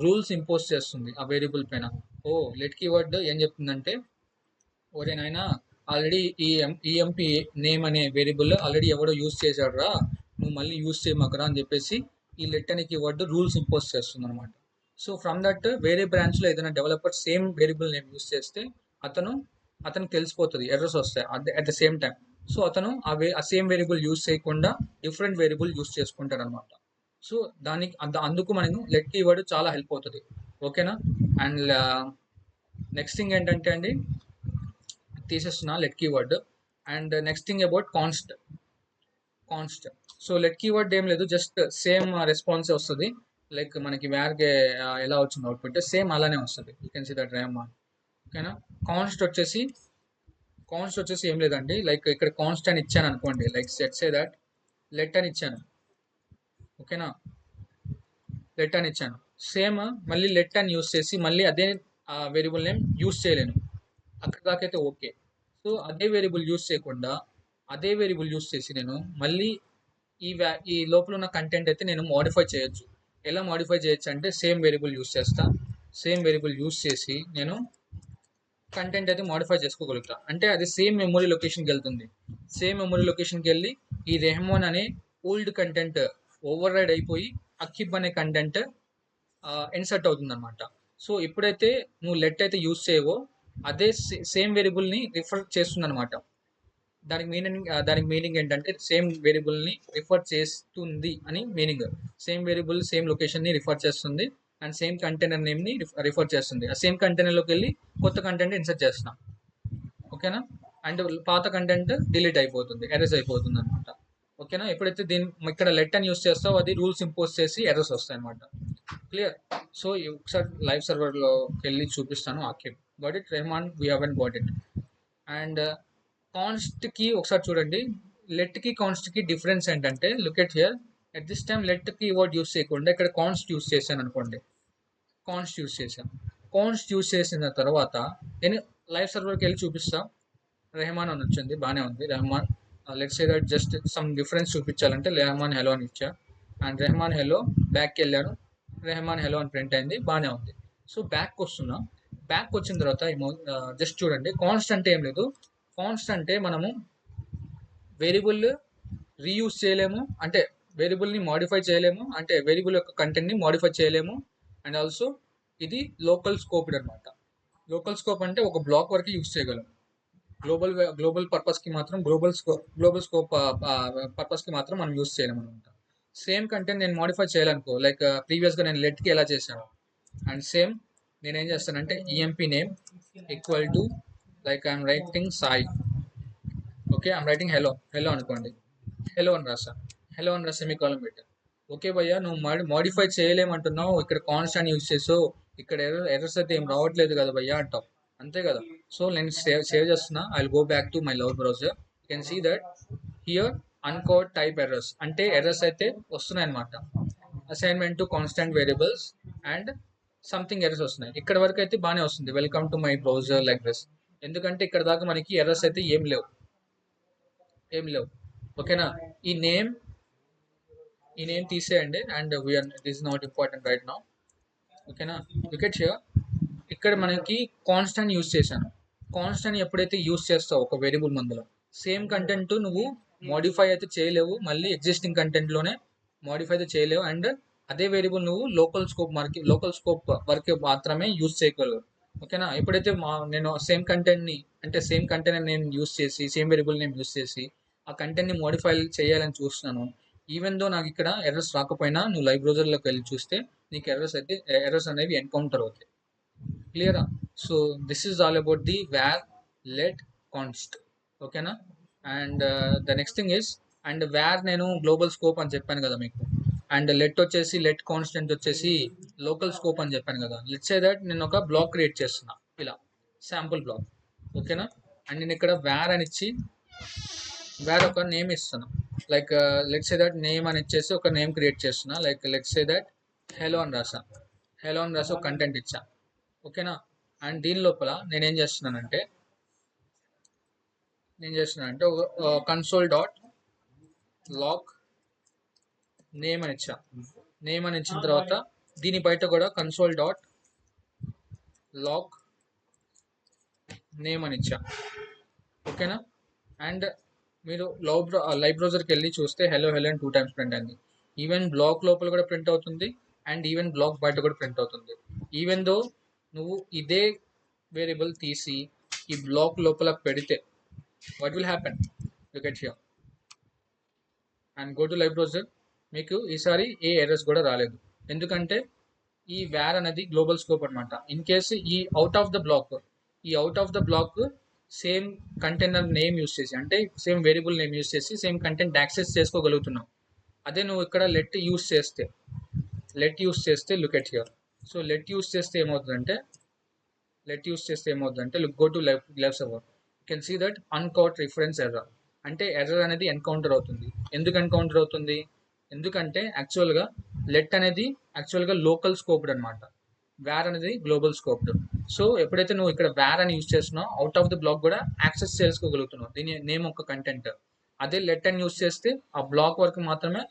రూల్స్ ఇంపోజ్ చేస్తుంది ఆ వేరియబుల్ పైన. ఓ లెట్ కీవర్డ్ ఏం చెప్తుందంటే, ఒరే నాయనా ఆల్రెడీ ఈ ఈఎంపీ నేమ్ అనే వేరియబుల్ ఆల్రెడీ ఎవడో యూస్ చేశాడు రా, నువ్వు మళ్ళీ యూస్ చేయమాకరా అని చెప్పేసి ఈ లెట్ అనే కీవర్డ్ రూల్స్ ఇంపోజ్ చేస్తుంది అనమాట. సో ఫ్రమ్ దట్ వేరే బ్రాంచ్లో ఏదైనా developer same variable name use చేస్తే అతను అతనికి తెలిసిపోతుంది ఎర్రర్స్ వస్తాయి at the same time. So అతను ఆ సేమ్ వేరియబుల్ యూస్ చేయకుండా డిఫరెంట్ వేరియబుల్ యూస్ చేసుకుంటాడు అనమాట. సో దానికి అందుకు మనకు లెట్ కీవర్డ్ చాలా హెల్ప్ అవుతుంది. ఓకేనా. అండ్ నెక్స్ట్ థింగ్ ఏంటంటే అండి, తీసేస్తున్నా let keyword. And next thing about const. So let keyword ఏం లేదు, జస్ట్ సేమ్ రెస్పాన్స్ వస్తుంది. లైక్ మనకి వ్యార్గే ఎలా వచ్చింది అవుట్పుట్ సేమ్ అలానే వస్తుంది. You can see that Rahman. ఓకేనా. కాన్స్ట్ వచ్చేసి ఏం లేదండి, లైక్ ఇక్కడ కాన్స్ట్ అని ఇచ్చాను అనుకోండి, like set say that let అని ఇచ్చాను. ఓకేనా, లెట్ అని ఇచ్చాను. సేమ్ మళ్ళీ లెట్ అని యూస్ చేసి మళ్ళీ అదే వేరియబుల్ నేమ్ యూస్ చేయలేను. అక్కడ దాకైతే ఓకే. సో అదే వేరియబుల్ యూస్ చేయకుండా అదే వేరియబుల్ యూస్ చేసి నేను మళ్ళీ ఈ లోపల ఉన్న కంటెంట్ అయితే నేను మోడిఫై చేయొచ్చు. ఎలా మోడిఫై చేయొచ్చు అంటే సేమ్ వేరియబుల్ యూస్ చేస్తా. సేమ్ వేరియబుల్ యూస్ చేసి నేను కంటెంట్ అయితే మోడిఫై చేసుకోగలుగుతా. అంటే అది సేమ్ మెమొరీ లొకేషన్కి వెళ్తుంది. సేమ్ మెమొరీ లొకేషన్కి వెళ్ళి ఈ రెహమాన్ అనే ఓల్డ్ కంటెంట్ ఓవర్ రైడ్ అయిపోయి అక్కిబ్ అనే కంటెంట్ ఇన్సర్ట్ అవుతుంది అనమాట. సో ఎప్పుడైతే నువ్వు లెట్ అయితే యూస్ చేయవో అదే సేమ్ వేరియబుల్ని రిఫర్ చేస్తుంది అనమాట. దానికి మీనింగ్ ఏంటంటే సేమ్ వేరియబుల్ని రిఫర్ చేస్తుంది అని మీనింగ్. సేమ్ వేరియబుల్ సేమ్ లొకేషన్ని రిఫర్ చేస్తుంది అండ్ సేమ్ కంటైనర్ నేమ్ని రిఫర్ చేస్తుంది. ఆ సేమ్ కంటైనర్లోకి వెళ్ళి కొత్త కంటెంట్ ఇన్సర్ట్ చేస్తున్నాం. ఓకేనా. అండ్ పాత కంటెంట్ డిలీట్ అయిపోతుంది, ఎర్రర్స్ అయిపోతుంది అనమాట. ఓకేనా. ఎప్పుడైతే ఇక్కడ లెట్ అని యూస్ చేస్తావో అది రూల్స్ ఇంపోజ్ చేసి ఎర్రర్స్ వస్తాయి అనమాట. క్లియర్. సో ఒకసారి లైవ్ సర్వర్లోకి వెళ్ళి చూపిస్తాను. Okay got it Rahman, we haven't got it. And కాన్స్ట్కి ఒకసారి చూడండి, లెట్కి కాన్స్ట్కి డిఫరెన్స్ ఏంటంటే, look at here. At this time let keyword use చేయకుండా ఇక్కడ కాన్స్ట్ యూస్ చేశాను అనుకోండి. కాన్స్ట్ యూస్ చేసిన తర్వాత నేను లైవ్ సర్వర్కి వెళ్ళి చూపిస్తా. రెహమాన్ అని వచ్చింది, బాగానే ఉంది. Rahman let's say that just some difference చూపించాలంటే రెహమాన్ హెలో అని ఇచ్చా. అండ్ రెహమాన్ హెలో బ్యాక్కి వెళ్ళాను, రెహమాన్ హెలో అని ప్రింట్ అయింది, బాగానే ఉంది. సో బ్యాక్ వస్తున్నా. బ్యాక్ వచ్చిన తర్వాత జస్ట్ చూడండి, కాన్స్ట్ అంటే ఏం లేదు. కాన్స్ట్ అంటే మనము వేరియబుల్ రీయూజ్ చేయలేము, అంటే వేరియబుల్ని మాడిఫై చేయలేము, అంటే వేరియబుల్ యొక్క కంటెంట్ని మాడిఫై చేయలేము. అండ్ ఆల్సో ఇది లోకల్ స్కోప్ అనమాట. లోకల్ స్కోప్ అంటే ఒక బ్లాక్ వరకు యూజ్ చేయగలం. గ్లోబల్ పర్పస్కి మాత్రం గ్లోబల్ స్కోప్ పర్పస్కి మాత్రం మనం యూజ్ చేయలేము అనమాట. సేమ్ కంటెంట్ నేను మాడిఫై చేయాలనుకో, లైక్ ప్రీవియస్గా నేను లెట్కి ఎలా చేశాను, అండ్ సేమ్ నేనేం చేస్తానంటే EMP name equal to like I'm writing Sai. Okay, I'm writing hello అనుకోండి. హెలో అని రాసా మీ కాలం పెట్టా. ఓకే భయ్యా, నువ్వు మాడిఫై చేయలేమంటున్నావు, ఇక్కడ కాన్స్టాంట్ యూజ్ చేసావు, ఇక్కడ ఎర్రర్స్ అయితే ఏం రావట్లేదు కదా భయ్యా అంటావు, అంతే కదా. సో నేను సేవ్ చేస్తున్నా. I will go back to my live browser. You can see that here uncaught type errors, అంటే ఎర్రర్స్ అయితే వస్తున్నాయి అనమాట. Assignment to constant variables and something errors వస్తున్నాయి. ఇక్కడ వరకు అయితే బాగానే వస్తుంది, welcome to my browser like this. ఎందుకంటే ఇక్కడ దాకా మనకి ఎర్రర్స్ అయితే ఏం లేవు. ఓకేనా. ఈ నేమ్ తీసేయండి. And this is not important right now. ఓకేనా. లుక్ హియర్, ఇక్కడ మనకి కాన్స్టాంట్ యూస్ చేశాను. కాన్స్టాంట్ ఎప్పుడైతే యూస్ చేస్తావు ఒక వేరియబుల్ మందులో, సేమ్ కంటెంట్ నువ్వు మోడిఫై అయితే చేయలేవు, మళ్ళీ ఎగ్జిస్టింగ్ కంటెంట్లోనే మోడిఫై అయితే చేయలేవు. అండ్ అదే వేరియబుల్ నువ్వు లోకల్ స్కోప్ వరకు మాత్రమే యూస్ చేయగలవు. ఓకేనా. ఎప్పుడైతే నేను సేమ్ కంటెంట్ని, అంటే సేమ్ కంటెంట్ నేను యూస్ చేసి సేమ్ వేరియబుల్ నేను యూస్ చేసి ఆ కంటెంట్ని మోడిఫై చేయాలని చూస్తున్నాను, ఈవెన్ దో నాకు ఇక్కడ ఎర్రర్స్ రాకపోయినా నువ్వు లైవ్ బ్రౌజర్లోకి వెళ్ళి చూస్తే నీకు ఎర్రర్స్ అనేవి ఎన్కౌంటర్ అవుతాయి. క్లియరా. So this is all about the var let const. ఓకేనా. And the next thing is, and var నేను గ్లోబల్ స్కోప్ అని చెప్పాను కదా మీకు, అండ్ లెట్ కాన్స్టెంట్ వచ్చేసి లోకల్ స్కోప్ అని చెప్పాను కదా. లెట్స్ సే దట్ నేను ఒక బ్లాక్ క్రియేట్ చేస్తున్నా, ఇలా శాంపుల్ బ్లాక్. ఓకేనా. అండ్ నేను ఇక్కడ వేర్ అని ఇచ్చి వేర్ ఒక నేమ్ ఇస్తున్నా, like let's say that name అని ఇచ్చేసి ఒక నేమ్ క్రియేట్ చేస్తున్నా, like let's say that hello అని రాసా, హెలో అని రాసి ఒక కంటెంట్ ఇచ్చా. ఓకేనా. అండ్ దీని లోపల నేను చేస్తున్నానంటే కన్సోల్ డాట్ లాగ్ నేమ్ అని ఇచ్చా. నేమ్ అని ఇచ్చిన తర్వాత దీని బయట కూడా కన్సోల్ డాట్ లాగ్ నేమ్ అని ఇచ్చా. ఓకేనా. అండ్ మీరు లైవ్ బ్రౌజర్కి వెళ్ళి చూస్తే హెలో హెలో అని 2 టైమ్స్ ప్రింట్ అయింది. ఈవెన్ బ్లాక్ లోపల కూడా ప్రింట్ అవుతుంది అండ్ ఈవెన్ బ్లాక్ బయట కూడా ప్రింట్ అవుతుంది. ఈవెన్ దో నువ్వు ఇదే వేరియబుల్ తీసి ఈ బ్లాక్ లోపల పెడితే what will happen, you get here and go to live browser. మీకు ఈసారి ఏ ఎర్రర్స్ కూడా రాలేదు, ఎందుకంటే ఈ వేర్ అనేది గ్లోబల్ స్కోప్ అనమాట. ఇన్ కేసు ఈ out of the block same container name use చేసి, అంటే సేమ్ వేరియబుల్ నేమ్ యూస్ చేసి సేమ్ కంటెంట్ యాక్సెస్ చేసుకోగలుగుతున్నాం. అదే నువ్వు ఇక్కడ లెట్ యూస్ చేస్తే look at here. So let use చేస్తే ఏమవుతుందంటే look go to live server, you can see that uncaught reference error. అంటే ఎర్రర్ అనేది ఎన్కౌంటర్ అవుతుంది. ఎందుకు ఎన్కౌంటర్ అవుతుంది? ఎందుకంటే లెట్ అనేది యాక్చువల్గా లోకల్ స్కోప్డ్ అనమాట, వేర్ అనేది గ్లోబల్ స్కోప్డ్. సో ఎప్పుడైతే నువ్వు ఇక్కడ వేర్ అని యూస్ చేస్తున్నావు అవుట్ ఆఫ్ ద బ్లాక్ కూడా యాక్సెస్ చేసుకోగలుగుతున్నావు దీని నేమ్ ఒక కంటెంట్. అదే లెట్ అని యూస్ చేస్తే ఆ బ్లాక్ వరకు మాత్రమే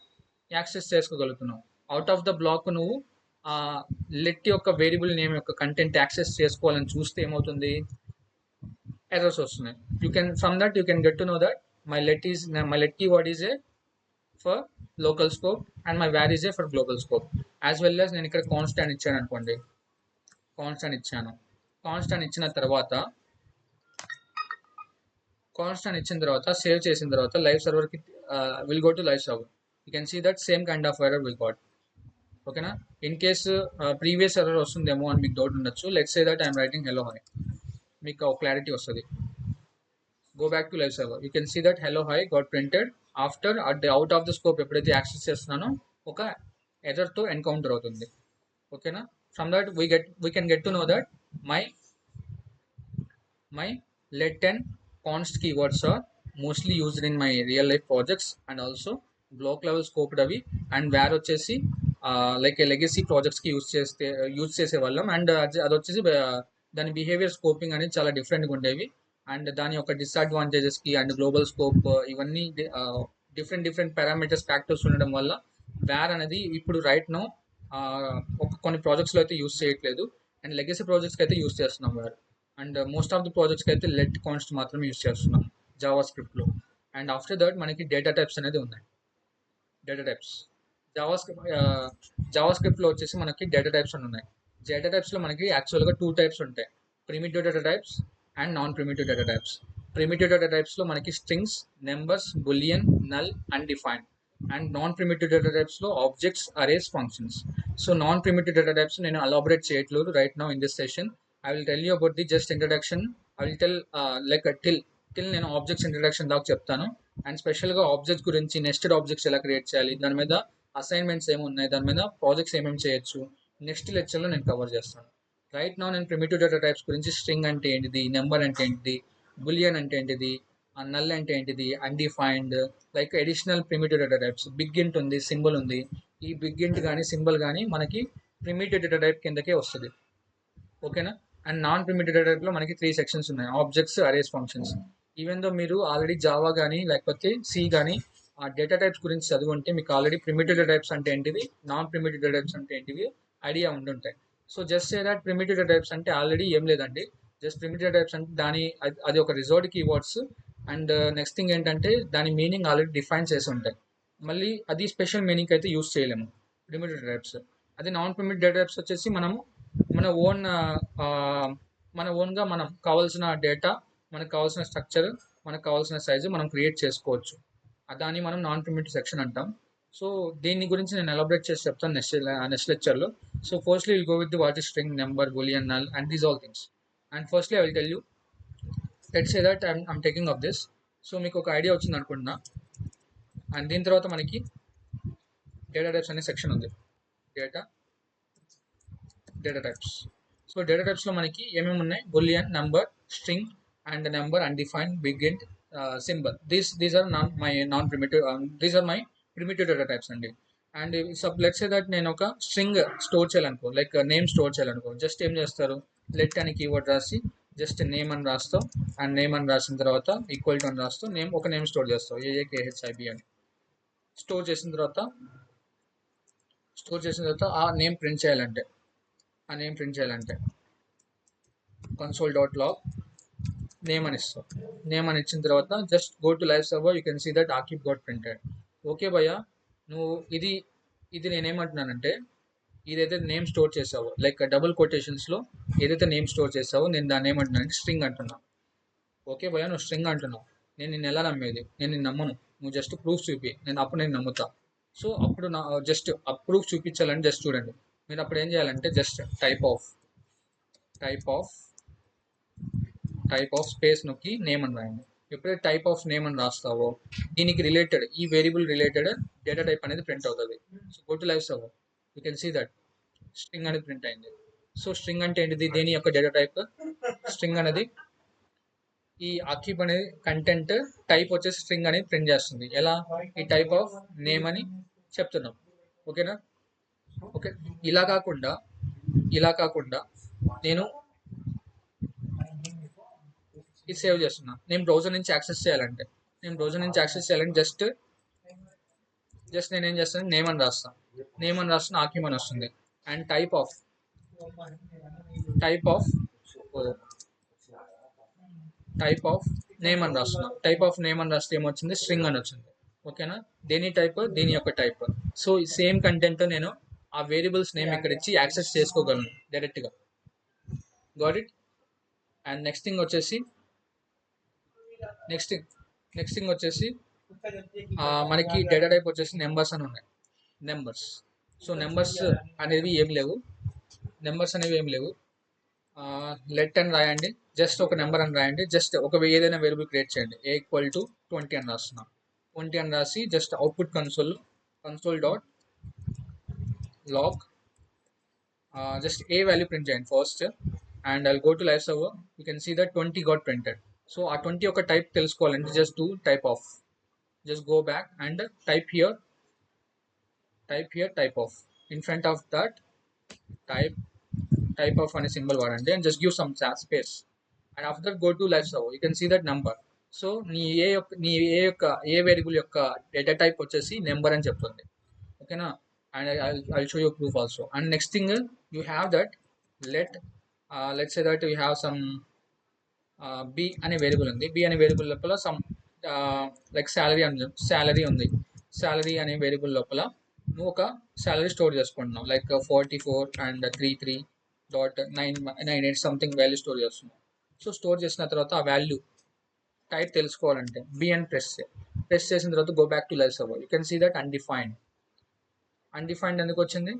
యాక్సెస్ చేసుకోగలుగుతున్నావు. అవుట్ ఆఫ్ ద బ్లాక్ నువ్వు ఆ లెట్ యొక్క వేరియబుల్ నేమ్ యొక్క కంటెంట్ యాక్సెస్ చేసుకోవాలని చూస్తే ఏమవుతుంది, ఎర్రర్స్ వస్తున్నాయి. From that you can get to know that my let keyword is a for local scope and my var is a for global scope. As well as నేను ఇక్కడ constant ఇచ్చాను అనుకోండి, constant ఇచ్చిన తర్వాత సేవ్ చేసిన తర్వాత live సర్వర్కి will go to live server. You can see that same kind of error will got. ఓకేనా. ఇన్ కేస్ ప్రీవియస్ ఎర్రర్ వస్తుందేమో అని మీకు డౌట్ ఉండొచ్చు. Let's say that I'm writing hello hi, మీకు క్లారిటీ వస్తుంది. Go back to live server, you can see that hello hi got printed after out of the scope ఎప్పుడైతే access చేస్తున్నానో ఒక ఎర్రర్తో ఎన్కౌంటర్ అవుతుంది. ఓకేనా. From that we can get to know that my my let and const keywords are mostly used in my real life projects and also block level scoped అవి. And var వచ్చేసి like legacy ప్రాజెక్ట్స్కి use చేసేవాళ్ళం. అండ్ అది వచ్చేసి దాని behaviour scoping అనేది చాలా డిఫరెంట్గా ఉండేవి. అండ్ దాని యొక్క డిసడ్వాంటేజెస్కి అండ్ గ్లోబల్ స్కోప్ ఇవన్నీ డిఫరెంట్ పారామీటర్స్ ఫ్యాక్టర్స్ ఉండడం వల్ల వేర్ అనేది ఇప్పుడు రైట్ నో కొన్ని ప్రాజెక్ట్స్లో అయితే యూజ్ చేయట్లేదు అండ్ లెగసీ ప్రాజెక్ట్స్కి అయితే యూజ్ చేస్తున్నాం var. And most of the ప్రాజెక్ట్స్కి అయితే లెట్ కాన్స్ట్ మాత్రమే యూజ్ చేస్తున్నాం జావా స్క్రిప్ట్లో. అండ్ ఆఫ్టర్ దట్ మనకి డేటా టైప్స్ అనేది ఉన్నాయి. డేటా టైప్స్ జావా స్క్రిప్ట్లో వచ్చేసి మనకి డేటా టైప్స్ అని ఉన్నాయి. డేటా టైప్స్లో మనకి యాక్చువల్గా 2 టైప్స్ ఉంటాయి, primitive data types and non primitive data types. Primitive data టైప్స్లో మనకి strings, numbers, boolean, null, undefined. And non primitive data టైప్స్లో objects, arrays, functions. So non primitive data types నేను అలాబరేట్ చేయట్లేదు right now in this session. I will tell you about the just introduction. I will tell till నేను objects introduction దాకా చెప్తాను. And స్పెషల్గా objects గురించి, nested objects ఎలా create చేయాలి, దాని మీద అసైన్మెంట్స్ ఏమున్నాయి, దాని మీద ప్రాజెక్ట్స్ ఏమేమి చేయొచ్చు, నెక్స్ట్ లెక్చర్లో నేను కవర్ చేస్తాను. రైట్ నౌ నేను ప్రిమిటివ్ డేటా టైప్స్ గురించి స్ట్రింగ్ అంటే ఏంటిది, నెంబర్ అంటే ఏంటిది, బులియన్ అంటే ఏంటిది, నల్ అంటే ఏంటిది, undefined, like additional primitive data types. Big int ఉంది, సింబల్ ఉంది. ఈ బిగ్ ఇంట్ కానీ సింబల్ కానీ మనకి ప్రిమిటివ్ డేటా టైప్ కిందకే వస్తుంది. ఓకేనా. అండ్ నాన్ ప్రిమిటివ్ డేటా టైప్లో మనకి 3 సెక్షన్స్ ఉన్నాయి, objects, arrays, functions. Even though మీరు ఆల్రెడీ జావా కానీ లేకపోతే సి కానీ ఆ డేటా టైప్స్ గురించి చదువుంటే మీకు ఆల్రెడీ ప్రిమిటివ్ డేటా టైప్స్ అంటే ఏంటివి, నాన్ ప్రిమిటివ్ డేటా టైప్స్ అంటే ఏంటివి ఐడియా ఉండుంటాయి. So just say that primitive data types అంటే ఆల్రెడీ ఏం లేదండి, జస్ట్ ప్రిమిటివ్ డేటా టైప్స్ అంటే అది ఒక reserved keywords. And next thing ఏంటంటే దాని మీనింగ్ ఆల్రెడీ డిఫైన్ చేసి ఉంటాయి, మళ్ళీ అది స్పెషల్ మీనింగ్ అయితే యూస్ చేయలేము ప్రిమిటివ్ డేటా టైప్స్. అదే నాన్ ప్రిమిటివ్ డేటా టైప్స్ వచ్చేసి మనము మన ఓన్ మన ఓన్గా మనం కావాల్సిన డేటా, మనకు కావాల్సిన స్ట్రక్చర్, మనకు కావాల్సిన సైజు మనం క్రియేట్ చేసుకోవచ్చు. దాన్ని మనం నాన్ ప్రిమిటివ్ సెక్షన్ అంటాం. సో దీని గురించి నేను ఎలాబరేట్ చేసి చెప్తాను నెక్స్ట్ లెక్చర్లో. So firstly will go with the what is string, number, boolean, null and these all things. And firstly I will tell you, let's say that I'm taking of this. So మీకు ఒక idea వచ్చింది అనుకుంటున్నా. And దీని తర్వాత మనకి data types అనే section ఉంది, data types. So data టైప్స్లో మనకి ఏమేమి ఉన్నాయి, bullion, number, string and number, undefined, big int, symbol. These are non primitive, these are my primitive data types అండి. అండ్ లెట్స్ సే దట్ నేను ఒక స్ట్రింగ్ స్టోర్ చేయాలనుకో, లైక్ నేమ్ స్టోర్ చేయాలనుకో, just ఏం చేస్తారు, లెట్ అని కీవర్డ్ రాసి just name అని రాస్తాం. అండ్ నేమ్ అని రాసిన తర్వాత ఈక్వల్ టు అని రాస్తాం, ఒక నేమ్ స్టోర్ చేస్తాం, AAKHIB అని. స్టోర్ చేసిన తర్వాత ఆ నేమ్ ప్రింట్ చేయాలంటే console.log నేమ్ అని ఇస్తాం. నేమ్ అని ఇచ్చిన తర్వాత just go to live server, you can see that archive got printed. Okay భయ్య, నువ్వు ఇది నేనేమంటున్నానంటే, ఏదైతే నేమ్ స్టోర్ చేసావో, లైక్ డబుల్ కొటేషన్స్లో ఏదైతే నేమ్ స్టోర్ చేసావో, నేను దాన్ని ఏమంటున్నాను, స్ట్రింగ్ అంటున్నా. ఓకే భయ్య, నువ్వు స్ట్రింగ్ అంటున్నావు, నేను నిన్ను ఎలా నమ్మేది? నేను నిన్ను నమ్మను, నువ్వు జస్ట్ ప్రూఫ్ చూపి, అప్పుడు నేను నమ్ముతా. సో అప్పుడు జస్ట్ ఆ ప్రూఫ్ చూపించాలని జస్ట్ చూడండి. మీరు అప్పుడు ఏం చేయాలంటే జస్ట్ టైప్ ఆఫ్ స్పేస్ నొక్కి నేమ్ అని రాయండి. ఎప్పుడైతే టైప్ ఆఫ్ నేమ్ అని రాస్తావో, దీనికి రిలేటెడ్, ఈ వేరియబుల్ రిలేటెడ్ డేటా టైప్ అనేది ప్రింట్ అవుతుంది. So go to live server, you can see that string అనేది ప్రింట్ అయింది. సో స్ట్రింగ్ అంటే ఏంటిది? దేని యొక్క డేటా టైప్? స్ట్రింగ్ అనేది ఈ ఆర్కివ్ అనేది కంటెంట్ టైప్ వచ్చేసి స్ట్రింగ్ అనేది ప్రింట్ చేస్తుంది. ఎలా? ఈ టైప్ ఆఫ్ నేమ్ అని చెప్తున్నాం. ఓకేనా? ఓకే, ఇలా కాకుండా నేను ఇది సేవ్ చేస్తున్నా. నేను బ్రౌజర్ నుంచి యాక్సెస్ చేయాలంటే జస్ట్ నేను ఏం చేస్తాను, నేమ్ అని రాస్తాను, ఆర్కివ్ అని వస్తుంది. అండ్ టైప్ ఆఫ్ నేమ్ అని రాస్తున్నాం. టైప్ ఆఫ్ నేమ్ అని రాస్తే ఏమొచ్చింది? స్ట్రింగ్ అని వచ్చింది. ఓకేనా? దీని యొక్క టైప్. సో ఈ సేమ్ కంటెంట్ నేను ఆ వేరియబుల్స్ నేమ్ ఇక్కడ ఇచ్చి యాక్సెస్ చేసుకోగలను డైరెక్ట్గా. Got it? And next thing వచ్చేసి మనకి డేటా టైప్ వచ్చేసి నెంబర్స్ అని ఉన్నాయి. సో నెంబర్స్ అనేవి ఏం లేవు. లెట్ అని రాయండి, జస్ట్ ఒక నెంబర్ అని రాయండి, జస్ట్ ఒక ఏదైనా వేరియబుల్ క్రియేట్ చేయండి. A = 20 అని రాస్తున్నా. 20 అని రాసి just output console.log just A value print చేయండి first. And I'll go to live server, you can see that 20 got printed. So ఆ 20 యొక్క టైప్ తెలుసుకోవాలంటే just do type of, just go back and type here type of, in front of that type of అనే symbol వాడండి, and just give some space. And after that go to live server, you can see that number. So నీ ఏ variable యొక్క data type వచ్చేసి number అని చెప్తుంది. ఓకేనా? And I'll show you proof also. And next thing, you have that let's say that you have some B అనే variable ఉంది. B అనే variable లోపల సమ్ లైక్ సాలరీ ఉంది. సాలరీ అనే వేరియబుల్ లోపల నువ్వు ఒక సాలరీ స్టోర్ చేసుకుంటున్నావు, like 44 and 33.998 something value store చేస్తున్నావు. సో స్టోర్ చేసిన తర్వాత ఆ వాల్యూ టైప్ తెలుసుకోవాలంటే B అని ప్రెస్ చేసిన తర్వాత go back to live server, you can see that undefined ఎందుకు వచ్చింది?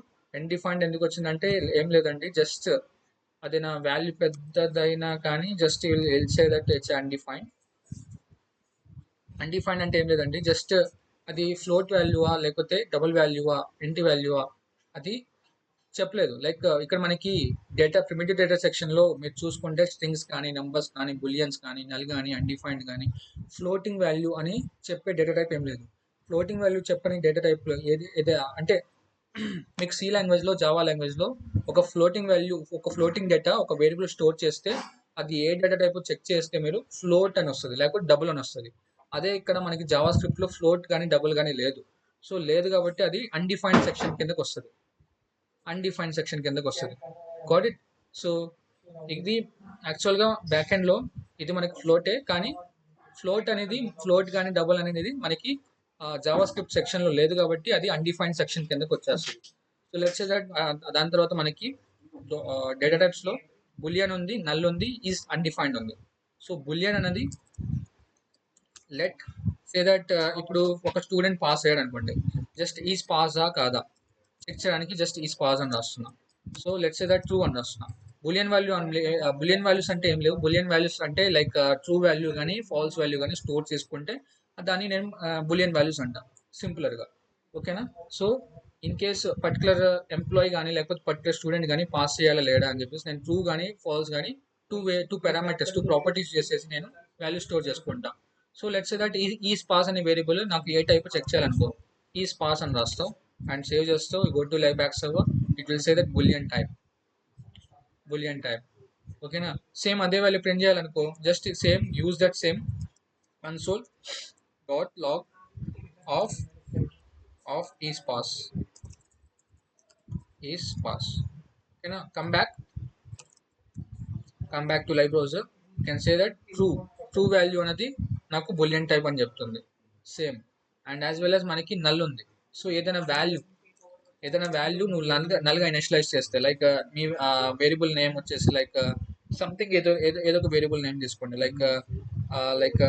అంటే ఏం లేదండి, జస్ట్ అది నా వాల్యూ పెద్దదైనా కానీ just will say that it's undefined అంటే ఏం లేదండి, జస్ట్ అది ఫ్లోట్ వాల్యూవా లేకపోతే డబుల్ వాల్యూవా ఇంటి వాల్యూవా అది చెప్పలేదు. లైక్ ఇక్కడ మనకి ప్రిమిటివ్ డేటా సెక్షన్లో మీరు చూసుకుంటే స్ట్రింగ్స్ కానీ, నెంబర్స్ కానీ, బులియన్స్ కానీ, నల్ కానీ, అన్డిఫైన్డ్ కానీ, ఫ్లోటింగ్ వాల్యూ అని చెప్పే డేటా టైప్ ఏం లేదు. ఫ్లోటింగ్ వాల్యూ చెప్పని డేటా టైప్లో ఏది అంటే మీకు C లాంగ్వేజ్లో, జావా లాంగ్వేజ్లో ఒక ఫ్లోటింగ్ డేటా ఒక వేరియబుల్ స్టోర్ చేస్తే అది ఏ డేటా టైప్ చెక్ చేస్తే మీరు ఫ్లోట్ అని వస్తుంది, లేకపోతే డబుల్ అని వస్తుంది. అదే ఇక్కడ మనకి జావా స్క్రిప్ట్లో ఫ్లోట్ కానీ డబుల్ కానీ లేదు. సో లేదు కాబట్టి అది అన్డిఫైన్డ్ సెక్షన్ కిందకి వస్తుంది. Got it? సో ఇది యాక్చువల్గా బ్యాక్ ఎండ్లో ఇది మనకి ఫ్లోటే, కానీ ఫ్లోట్ కానీ డబుల్ అనేది మనకి జావా స్క్రిప్ట్ సెక్షన్లో లేదు కాబట్టి అది అన్డిఫైన్డ్ సెక్షన్ కిందకి వచ్చేస్తుంది. సో లెట్స్ సే దట్ దాని తర్వాత మనకి డేటా టైప్స్లో బులియన్ ఉంది, నల్ ఉంది, ఈజ్ అన్డిఫైన్డ్ ఉంది. సో బులియన్ అనేది లెట్ సే దట్ ఇప్పుడు ఒక స్టూడెంట్ పాస్ అయ్యాడు అనుకోండి, జస్ట్ ఈజ్ పాసా కాదా చెక్ చేయడానికి జస్ట్ ఈజ్ పాస్ అని రాస్తున్నా. So let's say that true అని రాస్తున్నా. బులియన్ వాల్యూస్ అంటే ఏం లేవు. బులియన్ వాల్యూస్ అంటే లైక్ ట్రూ వాల్యూ కానీ ఫాల్స్ వాల్యూ కానీ స్టోర్ చేసుకుంటే దాన్ని నేను బులియన్ వాల్యూస్ అంటా సింపులర్గా. ఓకేనా? So in case particular employee కానీ లేకపోతే పర్టికులర్ స్టూడెంట్ కానీ పాస్ చేయాలా లేడా అని చెప్పేసి నేను ట్రూ కానీ ఫాల్స్ కానీ టూ పారామీటర్స్, 2 ప్రాపర్టీస్ చేసేసి నేను వాల్యూ స్టోర్ చేసుకుంటా. సో లెట్స్ సే దట్ ఈ స్పాస్ అనే వేరియబుల్ నాకు ఏ టైప్ చెక్ చేయాలనుకో, ఈ స్పాస్ అని రాస్తావు అండ్ సేవ్ చేస్తావు. Go to live back server, it will say that boolean type. ఓకేనా. సేమ్ అదే వాల్యూ ప్రింట్ చేయాలనుకో, just same use that same console dot log of is pass. ఓకేనా. Come back to live browser, can say that true value అనేది నాకు boolean type అని చెప్తుంది. Same and as well as మనకి null ఉంది. సో ఏదైనా వాల్యూ నువ్వు నల్గా ఇనిషియలైజ్ చేస్తే, లైక్ మీ వేరియబుల్ నేమ్ వచ్చేసి లైక్ సంథింగ్ ఏదో ఒక వేరియబుల్ నేమ్ తీసుకోండి, like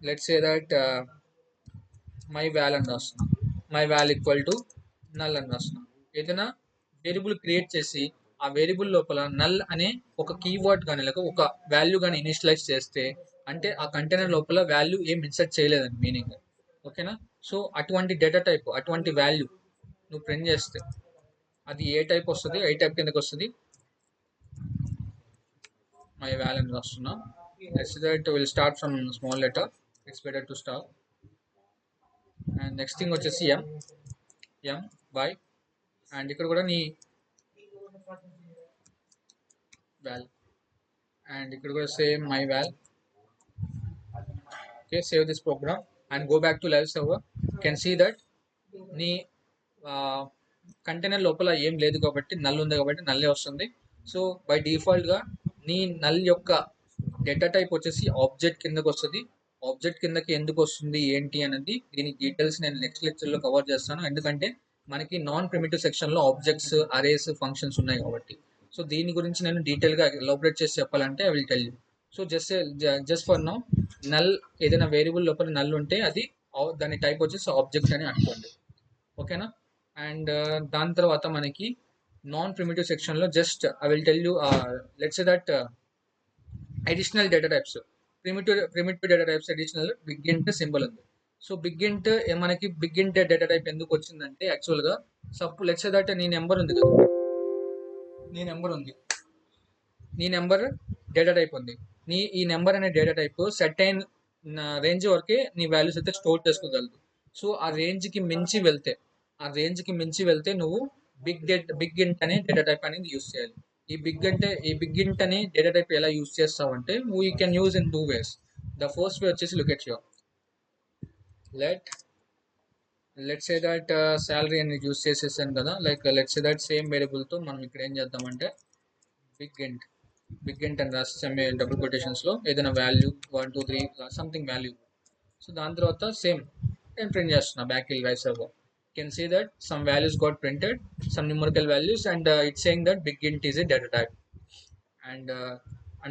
let's say that my val అని రాస్తున్నాం. My val equal to null అని రాస్తున్నాం. ఏదైనా వేరియబుల్ క్రియేట్ చేసి ఆ వేరియబుల్ లోపల నల్ అనే ఒక కీవర్డ్ కానీ లేక ఒక వాల్యూ కానీ ఇనిషియలైజ్ చేస్తే, అంటే ఆ కంటైనర్ లోపల వాల్యూ ఏం ఇన్సర్ట్ చేయలేదని మీనింగ్. ఓకేనా. సో అటువంటి డేటా టైప్, అటువంటి వాల్యూ నువ్వు ప్రింట్ చేస్తే అది ఏ టైప్ వస్తుంది, ఏ టైప్ కిందకి వస్తుంది. మై వాల్ అని రాస్తున్నా. Next that will start from small letter, it's better to start. And next thing వచ్చేసి ఎం వై, అండ్ ఇక్కడ కూడా నీ వాల్, అండ్ ఇక్కడ కూడా same my val. Okay, save this program and go back to live server. Can see that నీ container లోపల ఏం లేదు కాబట్టి, నల్ ఉంది కాబట్టి నల్లే వస్తుంది. సో బై డిఫాల్ట్గా నీ నల్ యొక్క డేటా టైప్ వచ్చేసి ఆబ్జెక్ట్ కిందకి వస్తుంది. ఆబ్జెక్ట్ కిందకి ఎందుకు వస్తుంది ఏంటి అనేది దీని డీటెయిల్స్ నేను నెక్స్ట్ లెక్చర్లో కవర్ చేస్తాను. ఎందుకంటే మనకి నాన్ ప్రిమిటివ్ సెక్షన్లో ఆబ్జెక్ట్స్, అరేస్, ఫంక్షన్స్ ఉన్నాయి కాబట్టి. సో దీని గురించి నేను డీటెయిల్గా ఎలాబరేట్ చేసి చెప్పాలంటే I will tell you. So just for now, null ఏదైనా వేరియబుల్ లోపల నల్ ఉంటే అది దాని టైప్ వచ్చేసి ఆబ్జెక్ట్ అని అనుకోండి. ఓకేనా. అండ్ దాని తర్వాత మనకి నాన్ ప్రిమిటివ్ సెక్షన్లో just I will tell you, let's say that additional data types, primitive data types additional big int symbol ఉంది. సో బిగ్ ఇంట్ మనకి బిగ్ ఇంట్ డేటా టైప్ ఎందుకు వచ్చిందంటే, యాక్చువల్గా లెట్స్ సే దట్ నీ నెంబర్ ఉంది కదా, నీ నెంబర్ డేటా టైప్ ఉంది. ఈ నెంబర్ అనే డేటా టైప్ సర్టైన్ రేంజ్ వరకే నీ వాల్యూస్ అయితే స్టోర్ చేసుకోగలదు. సో ఆ రేంజ్కి మించి వెళ్తే నువ్వు బిగ్ ఇంట్ అనే డేటా టైప్ అనేది యూస్ చేయాలి. ఈ బిగ్ ఇంట్ అనే డేటా టైప్ ఎలా యూస్ చేస్తావంటే, we can use in 2 ways. The first way వచ్చేసి look at your let's say that salary అనేది యూస్ చేసేసాను కదా, like let's say that same వేరియబుల్తో మనం ఇక్కడ ఏం చేద్దామంటే బిగ్ ఇంట్ అని రాసి డబుల్ కొటేషన్స్లో ఏదైనా వాల్యూ 1 2 3 సంథింగ్ వాల్యూ. సో దాని తర్వాత సేమ్ నేను ప్రింట్ చేస్తున్నా back ill wise server. Can see that some values got printed, some numerical values, and it's saying that big int is a data type. And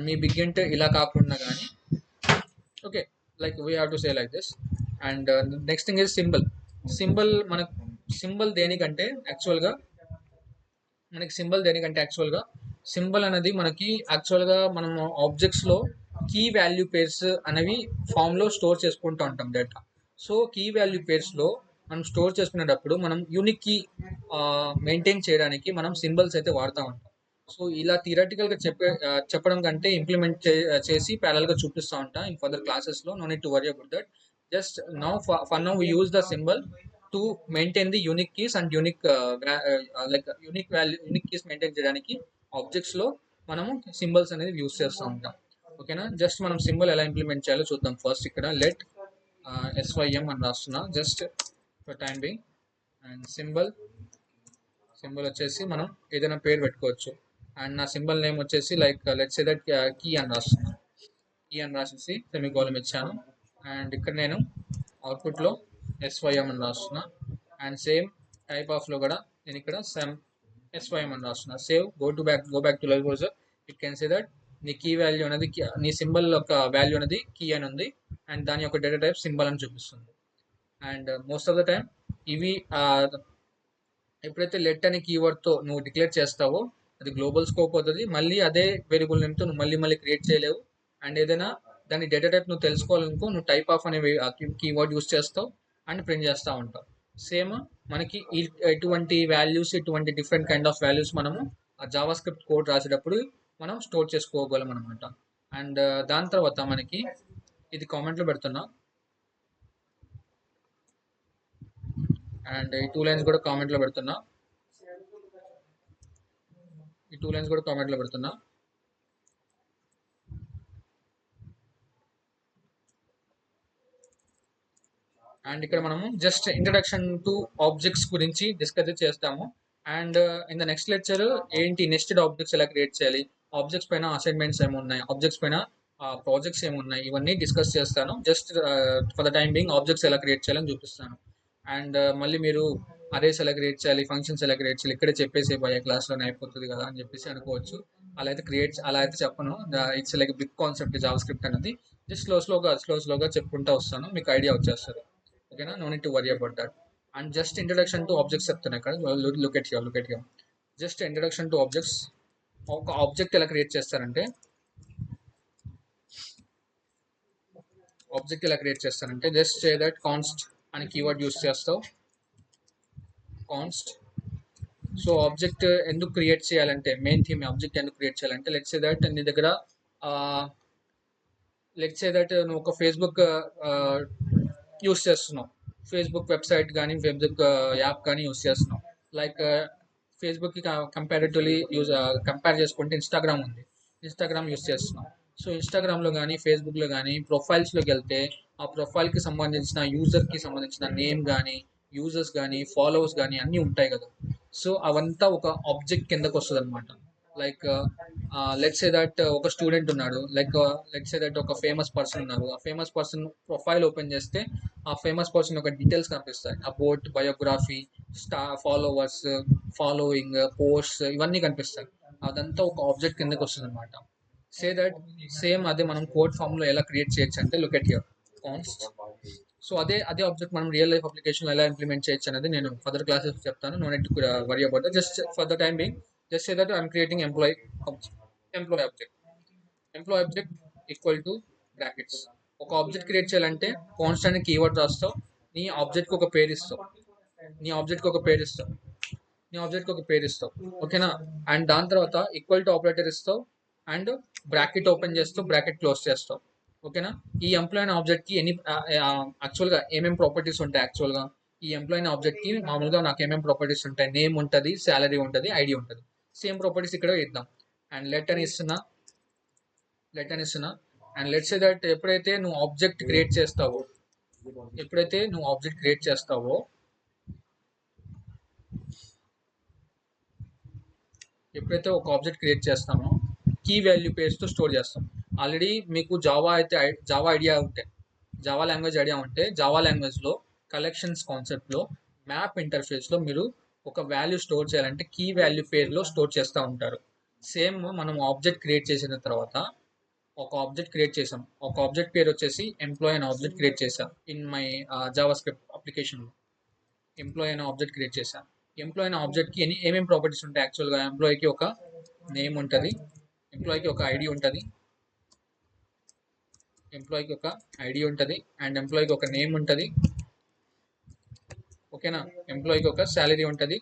మీ big int ఇలా కాకుండా కానీ, okay, like we have to say like this. And next thing is మనకు symbol అనేది మనకి యాక్చువల్గా మనం ఆబ్జెక్ట్స్లో key value pairs అనేవి ఫామ్లో స్టోర్ చేసుకుంటూ ఉంటాం డేటా. సో కీ వాల్యూ పేర్స్లో మనం స్టోర్ చేసుకునేటప్పుడు మనం యూనిక్ కీ మెయింటైన్ చేయడానికి మనం సింబల్స్ అయితే వాడుతూ ఉంటాం. సో ఇలా థియరటికల్గా చెప్పడం కంటే ఇంప్లిమెంట్ చేసి ప్యారల్గా చూపిస్తూ ఉంటాం ఇన్ ఫర్దర్ క్లాసెస్లో. No need to worry about that. Just for now we use the symbol to maintain the unique keys and unique keys maintain చేయడానికి ఆబ్జెక్ట్స్లో మనము సింబల్స్ అనేది యూస్ చేస్తూ ఉంటాం. ఓకేనా. జస్ట్ మనం సింబల్ ఎలా ఇంప్లిమెంట్ చేయాలో చూద్దాం. ఫస్ట్ ఇక్కడ లెట్ SYM అని రాస్తున్నా just for time being. And symbol వచ్చేసి మనం ఏదైనా పేరు పెట్టుకోవచ్చు. అండ్ నా సింబల్ నేమ్ వచ్చేసి like let's say that key అని రాసేసి సెమీకోలన్ ఇచ్చాను. అండ్ ఇక్కడ నేను అవుట్పుట్లో SYM అని రాస్తున్నా. అండ్ సేమ్ టైప్ ఆఫ్లో కూడా నేను ఇక్కడ SYM అని రాస్తున్నా. Save, go back to live browser. It can say that నీ కీ వాల్యూ అనేది, నీ సింబల్ యొక్క వాల్యూ అనేది కీ అని ఉంది, అండ్ దాని యొక్క డేటా టైప్ సింబల్ అని చూపిస్తుంది. And most of the time ఇవి ఎప్పుడైతే లెట్ అనే కీవర్డ్తో నువ్వు డిక్లేర్ చేస్తావో అది గ్లోబల్ స్కోప్ అవుతుంది. మళ్ళీ అదే వేరియబుల్ నేమ్తో నువ్వు మళ్ళీ క్రియేట్ చేయలేవు. అండ్ ఏదైనా దాని డేటా టైప్ నువ్వు తెలుసుకోవాలనుకో, నువ్వు టైప్ ఆఫ్ అనే కీవర్డ్ యూస్ చేస్తావు అండ్ ప్రింట్ చేస్తూ ఉంటావు. సేమ్ మనకి ఎటువంటి వాల్యూస్, ఇటువంటి డిఫరెంట్ కైండ్ ఆఫ్ వాల్యూస్ మనము ఆ జావా స్క్రిప్ట్ కోడ్ రాసేటప్పుడు మనం స్టోర్ చేసుకోగలం అనమాట. అండ్ దాని తర్వాత మనకి ఇది కామెంట్లో పెడుతున్నా, అండ్ ఈ 2 లైన్స్ కూడా కామెంట్లో పెడుతున్నా. అండ్ ఇక్కడ మనము జస్ట్ ఇంట్రడక్షన్ టు ఆబ్జెక్ట్స్ గురించి డిస్కస్ చేస్తాము. And in the next lecture ఏంటి నెస్టెడ్ ఆబ్జెక్ట్స్ ఎలా క్రియేట్ చేయాలి, ఆబ్జెక్ట్స్ పైన అసైన్మెంట్స్ ఏమున్నాయి, ఆబ్జెక్ట్స్ పైన ప్రాజెక్ట్స్ ఏమున్నాయి, ఇవన్నీ డిస్కస్ చేస్తాను. Just for the time being objects ఎలా క్రియేట్ చేయాలని చూపిస్తాను. అండ్ మళ్ళీ మీరు అరేస్ ఎలా క్రియేట్ చేయాలి, ఫంక్షన్స్ ఎలా క్రియేట్ చేయాలి ఇక్కడే చెప్పేసి పోయే క్లాస్లోనే అయిపోతుంది కదా అని చెప్పేసి అనుకోవచ్చు. అలా అయితే చెప్పను. It's like big concept JavaScript అనేది. జస్ట్ స్లోగా చెప్పుకుంటూ వస్తాను, మీకు ఐడియా వచ్చేస్తుంది. ఓకేనా, no need to worry about that. And just introduction to objects చెప్తాను ఇక్కడ. Look at here. Just introduction to objects. ఒక ఆబ్జెక్ట్ ఎలా క్రియేట్ చేస్తారంటే జస్ట్ సే దట్ కాన్స్ట్ అని కీవర్డ్ యూస్ చేస్తావు. కాన్స్ట్. సో ఆబ్జెక్ట్ ఎందుకు క్రియేట్ చేయాలంటే, మెయిన్ థీమ్ ఆబ్జెక్ట్ ఎందుకు క్రియేట్ చేయాలంటే, లెట్స్ సే దట్ నీ దగ్గర నువ్వు ఒక ఫేస్బుక్ యూస్ చేస్తున్నావు, ఫేస్బుక్ వెబ్సైట్ కానీ ఫేస్బుక్ యాప్ కానీ యూస్ చేస్తున్నావు. లైక్ ఫేస్బుక్కి కంపారిటివ్లీ కంపేర్ చేసుకుంటే ఇన్స్టాగ్రామ్ యూస్ చేస్తున్నాం. సో ఇన్స్టాగ్రామ్లో కానీ ఫేస్బుక్లో కానీ ప్రొఫైల్స్లోకి వెళ్తే ఆ ప్రొఫైల్కి సంబంధించిన యూజర్కి సంబంధించిన నేమ్ కానీ యూజర్స్ కానీ ఫాలోవర్స్ కానీ అన్నీ ఉంటాయి కదా. సో అవంతా ఒక ఆబ్జెక్ట్ కిందకు వస్తుంది అనమాట. లైక్ లెట్స్ సే దట్ ఒక స్టూడెంట్ ఉన్నాడు, లెట్స్ సే దట్ ఒక ఫేమస్ పర్సన్ ఉన్నారు. ఆ ఫేమస్ పర్సన్ ప్రొఫైల్ ఓపెన్ చేస్తే ఆ ఫేమస్ పర్సన్ యొక్క డీటెయిల్స్ కనిపిస్తాయి. About, biography, followers, following, post, ఇవన్నీ కనిపిస్తాయి. అదంతా ఒక ఆబ్జెక్ట్ కిందకి వస్తుంది అనమాట. సే దట్ సేమ్ అదే మనం కోడ్ ఫామ్లో ఎలా క్రియేట్ చేయొచ్చు అంటే, look at here const. So అదే ఆబ్జెక్ట్ మనం రియల్ లైఫ్ అప్లికేషన్లో ఎలా ఇంప్లిమెంట్ చేయొచ్చు అనేది నేను ఫర్దర్ క్లాసెస్ చెప్తాను. No need to worry about that. Just for the time being just say that I'm creating employee object equal to brackets. ఒక object create చేయాలంటే కాన్స్టెంట్ కీవర్డ్ రాస్తావు, నీ ఆబ్జెక్ట్కి ఒక పేరు ఇస్తావు. ఓకేనా. అండ్ దాని తర్వాత ఈక్వల్ టు ఆపరేటర్ ఇస్తావు అండ్ బ్రాకెట్ ఓపెన్ చేస్తావు, బ్రాకెట్ క్లోజ్ చేస్తావు. ఓకేనా. ఈ ఎంప్లాయీ ఆబ్జెక్ట్కి యాక్చువల్గా ఏమేమి ప్రాపర్టీస్ ఉంటాయి, ఈ ఎంప్లాయీ ఆబ్జెక్ట్కి మామూలుగా నాకు ఏమేమి ప్రాపర్టీస్ ఉంటాయి, నేమ్ ఉంటుంది, శాలరీ ఉంటుంది, ఐడి ఉంటుంది. సేమ్ ప్రాపర్టీస్ ఇక్కడ ఇద్దాం. అండ్ లెట్ అని ఇస్తున్నా. అండ్ లెట్స్ సే దట్ ఎప్పుడైతే నువ్వు ఆబ్జెక్ట్ క్రియేట్ చేస్తావో ఒక ఆబ్జెక్ట్ క్రియేట్ చేస్తామో కీ వాల్యూ పేర్స్తో స్టోర్ చేస్తాం. ఆల్రెడీ మీకు జావా లాంగ్వేజ్ ఐడియా ఉంటే జావా లాంగ్వేజ్లో కలెక్షన్స్ కాన్సెప్ట్లో మ్యాప్ ఇంటర్ఫేస్లో మీరు ఒక వాల్యూ స్టోర్ చేయాలంటే కీ వాల్యూ పేర్లో స్టోర్ చేస్తూ ఉంటారు. సేమ్ మనం ఆబ్జెక్ట్ క్రియేట్ చేసిన తర్వాత ఒక ఆబ్జెక్ట్ పేరు వచ్చేసి ఎంప్లాయీ అనే ఆబ్జెక్ట్ క్రియేట్ చేశాను. ఇన్ మై జావా స్క్రిప్ట్ అప్లికేషన్లో ఎంప్లాయీ అనే ఆబ్జెక్ట్ క్రియేట్ చేశాను. ఎంప్లాయీ అనే ఆబ్జెక్ట్కి ఏమేమి ప్రాపర్టీస్ ఉంటాయి, యాక్చువల్గా ఎంప్లాయీకి ఒక నేమ్ ఉంటుంది, ఎంప్లాయీకి ఒక ఐడి ఉంటుంది, అండ్ ఎంప్లాయీకి ఒక నేమ్ ఉంటుంది. ఓకేనా. ఎంప్లాయీకి ఒక శాలరీ ఉంటుంది,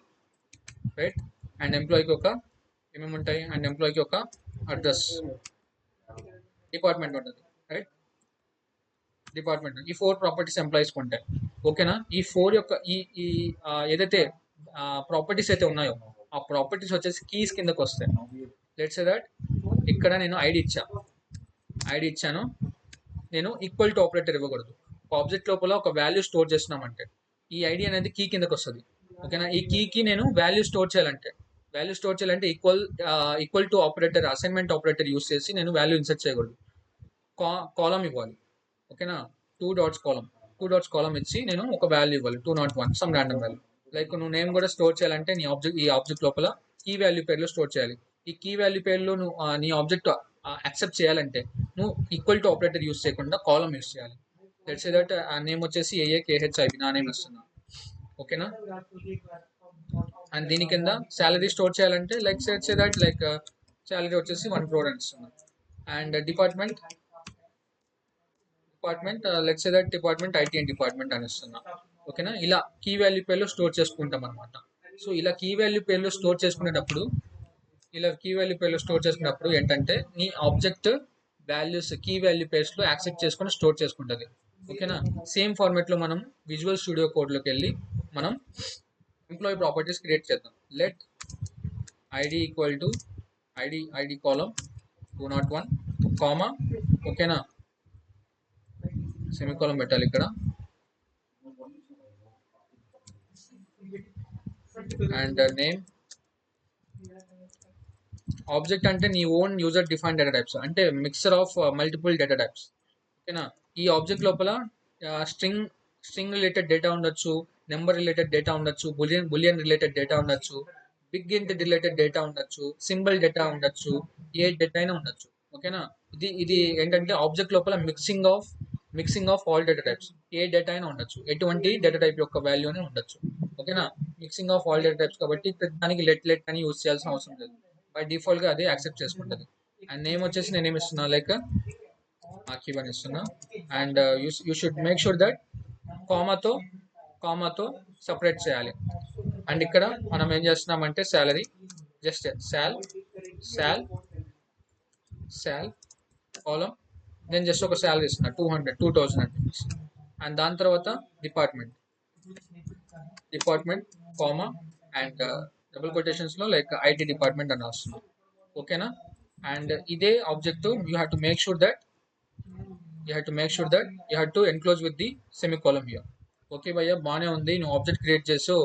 రైట్. అండ్ ఎంప్లాయీకి ఒక ఏమేమి ఉంటాయి, అండ్ ఎంప్లాయీకి ఒక అడ్రస్, డిపార్ట్మెంట్ ఉంటుంది, రైట్. ఈ 4 ప్రాపర్టీస్ ఎంప్లాయీస్కి ఉంటాయి. ఓకేనా. ఈ 4 యొక్క ఈ ఏదైతే ప్రాపర్టీస్ అయితే ఉన్నాయో ఆ ప్రాపర్టీస్ వచ్చేసి కీస్ కిందకు వస్తాయి. లెట్స్ సే దట్ ఇక్కడ నేను ఐడి ఇచ్చాను, నేను ఈక్వల్ టు ఆపరేటర్ ఇవ్వకూడదు. ఆబ్జెక్ట్ లోపల ఒక వాల్యూ స్టోర్ చేస్తున్నామంటే ఈ ఐడి అనేది కీ కిందకు వస్తుంది. ఓకేనా. ఈ కీకి నేను వాల్యూ స్టోర్ చేయాలంటే equal to operator, assignment operator use చేసి నేను వాల్యూ ఇన్సర్ట్ చేయకూడదు. కాలం ఇవ్వాలి. ఓకేనా. 2 డాట్స్ కాలం ఇచ్చి నేను ఒక వాల్యూ ఇవ్వాలి, 201, సమ్ ర్యాండమ్ వాల్యూ. లైక్ నువ్వు నేమ్ కూడా స్టోర్ చేయాలంటే ఈ ఆబ్జెక్ట్ లోపల కీ వాల్యూ పేర్లో స్టోర్ చేయాలి. ఈ కీ వాల్యూ పేర్లో నువ్వు నీ ఆబ్జెక్ట్ యాక్సెప్ట్ చేయాలంటే నువ్వు ఈక్వల్ టు ఆపరేటర్ యూస్ చేయకుండా కాలం యూస్ చేయాలి. లెట్స్ సే దట్ ఆ నేమ్ వచ్చేసి AAKHIB, నా నేమ్ ఇస్తున్నా. ఓకేనా. అండ్ దీని కింద శాలరీ స్టోర్ చేయాలంటే లైక్ సే దట్ శాలరీ వచ్చేసి 1 crore అని ఇస్తున్నా. And department let's say that department IT and department అని ఇస్తున్నా. ఓకేనా. ఇలా కీ వాల్యూ పేర్లో స్టోర్ చేసుకుంటాం అనమాట. సో ఇలా కీ వాల్యూ పేర్లో స్టోర్ చేసుకునేటప్పుడు ఏంటంటే నీ ఆబ్జెక్ట్ వాల్యూస్ కీ వాల్యూ పేర్స్లో యాక్సెప్ట్ చేసుకొని స్టోర్ చేసుకుంటుంది. ఓకేనా. సేమ్ ఫార్మాట్లో మనం విజువల్ స్టూడియో కోడ్లోకి వెళ్ళి మనం ఎంప్లాయీ ప్రాపర్టీస్ క్రియేట్ చేద్దాం. Let ID equal to ID colon 201 comma, ఓకేనా, సెమికోలం పెట్టాలి ఇక్కడ. And name. ఆబ్జెక్ట్ అంటే నీ own user define data types, అంటే mixer of multiple data types, ఓకేనా. ఈ ఆబ్జెక్ట్ లోపల స్ట్రింగ్ స్ట్రింగ్ రిలేటెడ్ డేటా ఉండొచ్చు, నెంబర్ రిలేటెడ్ డేటా ఉండొచ్చు, బులియన్ రిలేటెడ్ డేటా ఉండొచ్చు, బిగ్ ఇంట్ రిలేటెడ్ డేటా ఉండొచ్చు, సింబల్ డేటా ఉండొచ్చు, ఏ డేటా అయినా ఉండొచ్చు, ఓకేనా. ఇది ఏంటంటే ఆబ్జెక్ట్ లోపల mixing of all data types, A data అయినా ఉండొచ్చు, ఎటువంటి డేటా టైప్ యొక్క వాల్యూ అని ఉండొచ్చు, ఓకేనా. Mixing of all data types కాబట్టి దానికి లెట్ అని యూజ్ చేయాల్సిన అవసరం లేదు. బై డిఫాల్ట్ గా అది యాక్సెప్ట్ చేసుకుంటుంది. అండ్ నేమ్ వచ్చేసి నేను ఏమి ఇస్తున్నా, లైక్ ఆకీబ్ అని ఇస్తున్నా. And you should make sure that కామాతో సపరేట్ చేయాలి. అండ్ ఇక్కడ మనం ఏం చేస్తున్నామంటే శాలరీ, జస్ట్ శాల్ కాలం, నేను జస్ట్ ఒక శాలరీ ఇస్తున్నా 2000 అంటే. అండ్ దాని తర్వాత department comma, and double quotations లో లైక్ ఐటీ డిపార్ట్మెంట్ అని వస్తున్నాం, ఓకేనా. అండ్ ఇదే object you have to make sure that you have to enclose with the semicolon here. Okay భయ్య, బాగానే ఉంది. నువ్వు ఆబ్జెక్ట్ క్రియేట్ చేసో,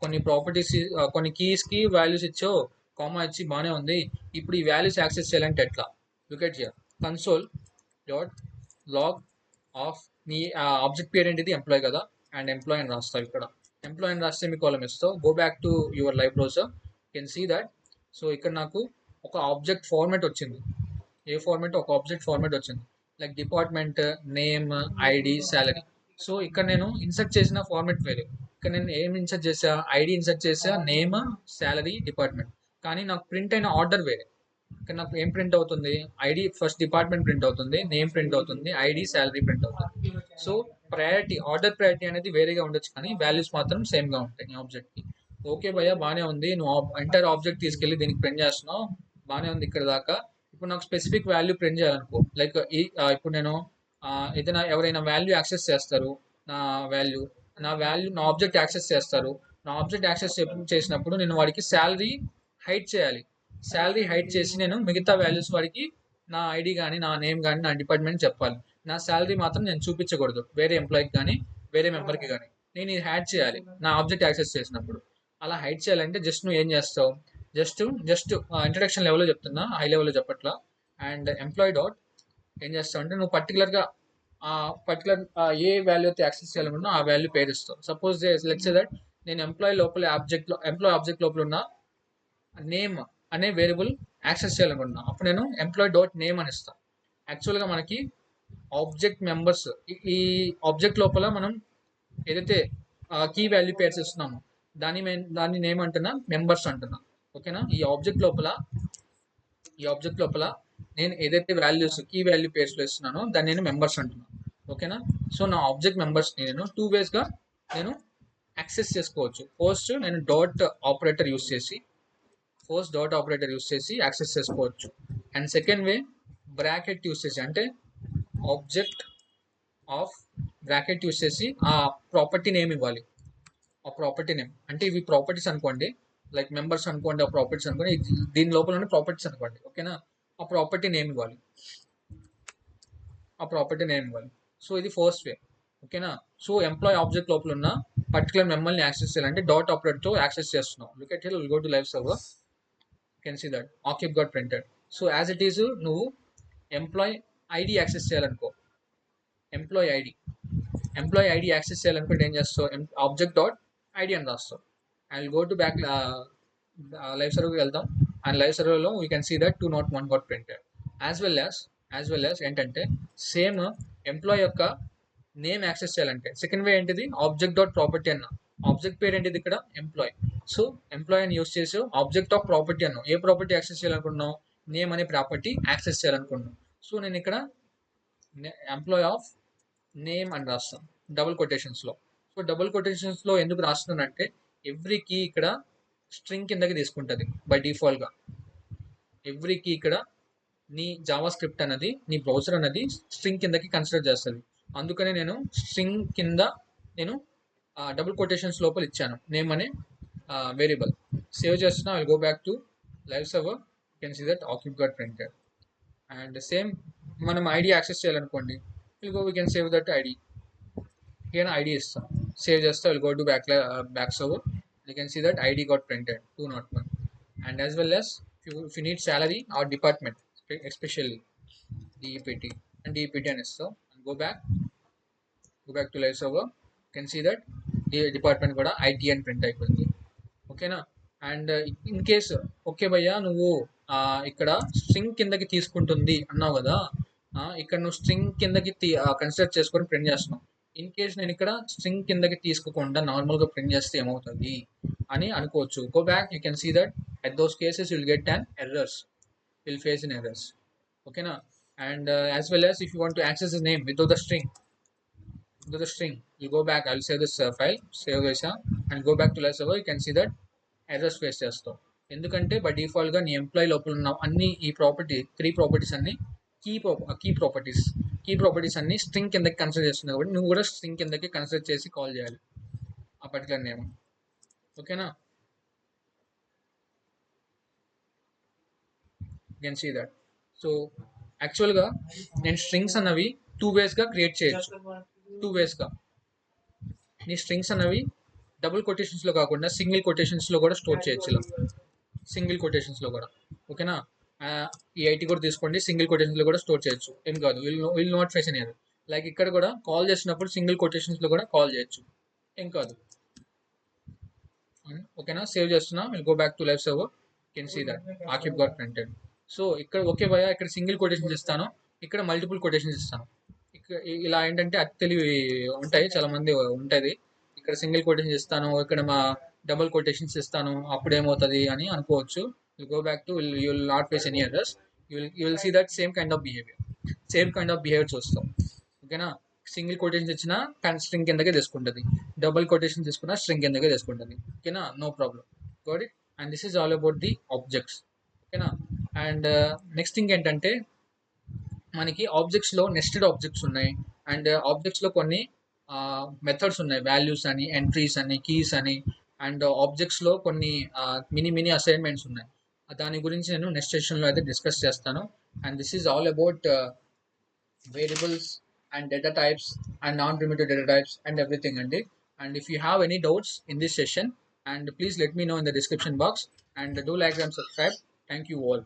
కొన్ని ప్రాపర్టీస్, కొన్ని కీస్ కి వాల్యూస్ ఇచ్చో, కామా ఇచ్చి బాగానే ఉంది. ఇప్పుడు ఈ వాల్యూస్ యాక్సెస్ చేయాలంటే ఎట్లా? Look at here, console dot log of నీ ఆబ్జెక్ట్ పేరు ఏంటిది, ఎంప్లాయ్ కదా, అండ్ ఎంప్లాయ్ అని రాస్తావు ఇక్కడ. ఎంప్లాయ్ అని రాస్తే మీ కాలం ఇస్తావు. Go back to your live browser, can see that. So ఇక్కడ నాకు ఒక ఆబ్జెక్ట్ ఫార్మాట్ వచ్చింది. ఏ ఫార్మాట్? ఒక ఆబ్జెక్ట్ ఫార్మాట్ వచ్చింది, like department, name, ID, salary. So ఇక్కడ నేను ఇన్సర్ట్ చేసిన ఫార్మాట్ వేరే. ఇక్కడ నేను ఏం ఇన్సర్ట్ చేసా, ఐడి ఇన్సర్ట్ చేసా, నేమ్, సాలరీ, డిపార్ట్మెంట్. కానీ నాకు ప్రింట్ అయిన ఆర్డర్ వేరే. ఇక్కడ నాకు ఏం ప్రింట్ అవుతుంది, ఐడి ఫస్ట్, డిపార్ట్మెంట్ ప్రింట్ అవుతుంది, నేమ్ ప్రింట్ అవుతుంది, ఐడి, సాలరీ ప్రింట్ అవుతుంది. సో ఆర్డర్ ప్రయారిటీ అనేది వేరేగా ఉండొచ్చు, కానీ వాల్యూస్ మాత్రం సేమ్ గా ఉంటాయి ఆబ్జెక్ట్ కి. ఓకే భయ్య, బానే ఉంది. నువ్వు ఎంటైర్ ఆబ్జెక్ట్ తీసుకెళ్లి దీనికి ప్రింట్ చేస్తున్నావు, బానే ఉంది ఇక్కడ దాకా. ఇప్పుడు నాకు స్పెసిఫిక్ వాల్యూ ప్రింట్ చేయాలనుకో, లైక్ ఇప్పుడు నేను ఏదైనా ఎవరైనా వాల్యూ యాక్సెస్ చేస్తారు, నా వాల్యూ నా ఆబ్జెక్ట్ యాక్సెస్ చేస్తారు. నా ఆబ్జెక్ట్ యాక్సెస్ చేసినప్పుడు నేను వాడికి శాలరీ హైడ్ చేయాలి. శాలరీ హైడ్ చేసి నేను మిగతా వాల్యూస్ వాడికి, నా ఐడి కానీ, నా నేమ్ కానీ, నా డిపార్ట్మెంట్ చెప్పాలి. నా శాలరీ మాత్రం నేను చూపించకూడదు వేరే ఎంప్లాయీకి కానీ, వేరే మెంబర్కి కానీ. నేను ఇది హ్యాడ్ చేయాలి నా ఆబ్జెక్ట్ యాక్సెస్ చేసినప్పుడు. అలా హైడ్ చేయాలంటే జస్ట్ నువ్వు ఏం చేస్తావు, జస్ట్ ఇంట్రడక్షన్ లెవెల్లో చెప్తున్నా, హై లెవెల్లో చెప్పట్లా. అండ్ ఎంప్లాయీ డాట్ ఏం చేస్తావు అంటే, నువ్వు పర్టికులర్గా ఆ పర్టికులర్ ఏ వాల్యూ అయితే యాక్సెస్ చేయాలనుకున్నా ఆ వాల్యూ పేరు ఇస్తావు. సపోజ్ లెట్స్ సే దట్ నేను ఎంప్లాయీ ఆబ్జెక్ట్ లోపల ఉన్న నేమ్ అనే వేరియబుల్ యాక్సెస్ చేయాలనుకుంటున్నా, అప్పుడు నేను ఎంప్లాయీ డాట్ నేమ్ అని ఇస్తాను. యాక్చువల్గా మనకి ఆబ్జెక్ట్ మెంబర్స్, ఈ ఆబ్జెక్ట్ లోపల మనం ఏదైతే కీ వాల్యూ పేర్స్ ఇస్తున్నామో దాన్ని నేమ్ అంటున్నా, మెంబర్స్ అంటున్నా, ఓకేనా. ఈ ఆబ్జెక్ట్ లోపల నేను ఏదైతే కీ వాల్యూ పేర్స్ లో ఇస్తున్నానో దాన్ని నేను మెంబర్స్ అంటున్నాను, ఓకేనా. సో నా ఆబ్జెక్ట్ మెంబర్స్ నేను టూ వేస్ గా నేను యాక్సెస్ చేసుకోవచ్చు. ఫస్ట్ నేను ఆపరేటర్ యూస్ చేసి యాక్సెస్ చేసుకోవచ్చు. And second way, bracket use చేసి, అంటే ఆబ్జెక్ట్ ఆఫ్ బ్రాకెట్ యూస్ చేసి ఆ ప్రాపర్టీ నేమ్ ఇవ్వాలి. ఆ ప్రాపర్టీ నేమ్ అంటే ఇవి ప్రాపర్టీస్ అనుకోండి, లైక్ మెంబర్స్ అనుకోండి, ఆ ప్రాపర్టీస్ అనుకోండి, దీని లోపల ప్రాపర్టీస్ అనుకోండి, ఓకేనా. ఆ ప్రాపర్టీ నేమ్ ఇవ్వాలి. సో ఇది ఫస్ట్ వే, ఓకేనా. సో ఎంప్లాయ్ ఆబ్జెక్ట్ లోపల ఉన్న పర్టికులర్ మెంబర్ని యాక్సెస్ చేయాలంటే డాట్ ఆపరేటర్ తో యాక్సెస్ చేస్తున్నాం. Look at here, will go to live server, can see that ఆక్యుప్ got printed. So as it is, నువ్వు ఎంప్లాయ్ ఐడి యాక్సెస్ చేయాలనుకో, ఎంప్లాయ్ ఐడి యాక్సెస్ చేయాలనుకుంటే ఏం చేస్తావు, ఆబ్జెక్ట్ డాట్ ఐడి అని రాస్తావు. I will go to back live సర్వర్కి వెళ్దాం. And live సర్వర్లో we can see that 201 got printed. As well as ఏంటంటే, సేమ్ ఎంప్లాయ్ యొక్క నేమ్ యాక్సెస్ చేయాలంటే సెకండ్ వే ఏంటిది, ఆబ్జెక్ట్ డాట్ ప్రాపర్టీ అన్న. ఆబ్జెక్ట్ పేరు ఏంటిది ఇక్కడ, ఎంప్లాయ్. సో ఎంప్లాయ్ అని యూస్ చేసి ఆబ్జెక్ట్ ఆఫ్ ప్రాపర్టీ అన్నావు. ఏ ప్రాపర్టీ యాక్సెస్ చేయాలనుకుంటున్నావు, నేమ్ అనే ప్రాపర్టీ యాక్సెస్ చేయాలనుకుంటున్నావు. సో నేను ఇక్కడ ఎంప్లాయ్ ఆఫ్ నేమ్ అని రాస్తాం డబుల్ కొటేషన్స్లో. సో డబుల్ కొటేషన్స్లో ఎందుకు రాస్తున్నానంటే, ఎవ్రీ కీ ఇక్కడ స్ట్రింగ్ కిందకి తీసుకుంటుంది బై డిఫాల్ట్గా. ఎవ్రీ కీ ఇక్కడ నీ జావా స్క్రిప్ట్ అనేది, నీ బ్రౌజర్ అనేది స్ట్రింగ్ కిందకి కన్సిడర్ చేస్తుంది. అందుకనే నేను స్ట్రింగ్ కింద నేను డబుల్ కొటేషన్స్ లోపల ఇచ్చాను నేమ్ అనే వేరియబుల్. సేవ్ చేస్తున్నా, I will go back to live server. You can see that ఆక్యుప్ గాట్ ప్రింటెడ్. అండ్ సేమ్ మనం ఐడి యాక్సెస్ చేయాలనుకోండి, we can save that ID. here ID ఇస్తాం, సేవ్ చేస్తే will go to back server. You can see that ID got printed 201. And as well as if you need salary or department, especially DEPT and DEPT అని ఇస్తాం. and go back to live server. You can see that department కూడా IT అని print అయిపోయింది. ఓకేనా. And in case okay భయ్యా నువ్వు ఇక్కడ string కిందకి తీసుకుంటుంది అన్నావు కదా, ఇక్కడ నువ్వు స్ట్రింగ్ కిందకి కన్సిడర్ చేసుకొని ప్రింట్ చేస్తున్నావు. ఇన్ కేస్ నేను ఇక్కడ స్ట్రింగ్ కిందకి తీసుకోకుండా నార్మల్గా ప్రింట్ చేస్తే ఏమవుతుంది అని అనుకోవచ్చు. Go back, you can see that at those cases you'll get an errors, you'll face in errors. Okay na. And as well as if you want to access the name without the string, you go back, I'll save this file, save this and go back to live server. You can see that errors face చేస్తాం. ఎందుకంటే by డిఫాల్ట్గా నీ employee లోపల ఉన్న అన్ని ఈ property 3 properties అన్ని key properties అన్ని స్ట్రింగ్ కిందకి కన్సిడర్ చేస్తుంది కాబట్టి నువ్వు కూడా స్ట్రింగ్ కిందకి కన్సిడర్ చేసి కాల్ చేయాలి ఆ పర్టికులర్ నేమ్. ఓకేనా. You can see that. So యాక్చువల్గా నేను స్ట్రింగ్స్ అన్నవి 2 వేస్గా క్రియేట్ చేయొచ్చు. 2 వేస్గా నీ స్ట్రింగ్స్ అన్నవి డబుల్ కొటేషన్స్లో కాకుండా సింగిల్ కొటేషన్స్లో కూడా స్టోర్ చేయొచ్చు. ఇలా సింగిల్ కొటేషన్స్లో కూడా. ఓకేనా. ఈ ఐటీ కూడా తీసుకోండి, సింగిల్ కొటేషన్స్లో కూడా స్టోర్ చేయొచ్చు, ఏం కాదు. Will not face any. Like ఇక్కడ కూడా కాల్ చేసినప్పుడు సింగిల్ కొటేషన్స్లో కూడా కాల్ చేయొచ్చు, ఏం కాదు. ఓకేనా. సేవ్ చేస్తున్నా, will go back to live server. Can see that ఆక్యుప్ గాట్ ప్రింటెడ్. సో ఇక్కడ ఓకే భయ, ఇక్కడ సింగిల్ కొటేషన్స్ ఇస్తాను, ఇక్కడ మల్టిపుల్ కొటేషన్స్ ఇస్తాను. ఇక్కడ ఇలా ఏంటంటే అతి తెలివి ఉంటాయి, చాలా మంది ఉంటుంది. ఇక్కడ సింగిల్ కొటేషన్స్ ఇస్తాను, ఇక్కడ మా డబుల్ కొటేషన్స్ ఇస్తాను, అప్పుడు ఏమవుతుంది అని అనుకోవచ్చు. You go back to you will not face any others. You will see that same kind of behaviour చూస్తాం. ఓకేనా. సింగిల్ కొటేషన్స్ ఇచ్చినా స్ట్రింగ్ కిందకే తీసుకుంటుంది, డబుల్ కొటేషన్ తీసుకున్నా స్ట్రింగ్ కిందకే తీసుకుంటుంది. ఓకేనా, no problem. Got it. And this is all about the objects. ఓకేనా. అండ్ నెక్స్ట్ థింగ్ ఏంటంటే మనకి ఆబ్జెక్ట్స్లో నెస్టెడ్ ఆబ్జెక్ట్స్ ఉన్నాయి. అండ్ ఆబ్జెక్ట్స్లో కొన్ని మెథడ్స్ ఉన్నాయి, వాల్యూస్ అని, ఎంట్రీస్ అని, కీస్ అని. అండ్ ఆబ్జెక్ట్స్లో కొన్ని మినీ అసైన్మెంట్స్ ఉన్నాయి. దాని గురించి నేను నెక్స్ట్ సెషన్లో అయితే డిస్కస్ చేస్తాను. And this is all about variables and data types and non-primitive data types and everything andi. And if you have any doubts in this session, and please let me know in the description box, and do like and subscribe. Thank you all.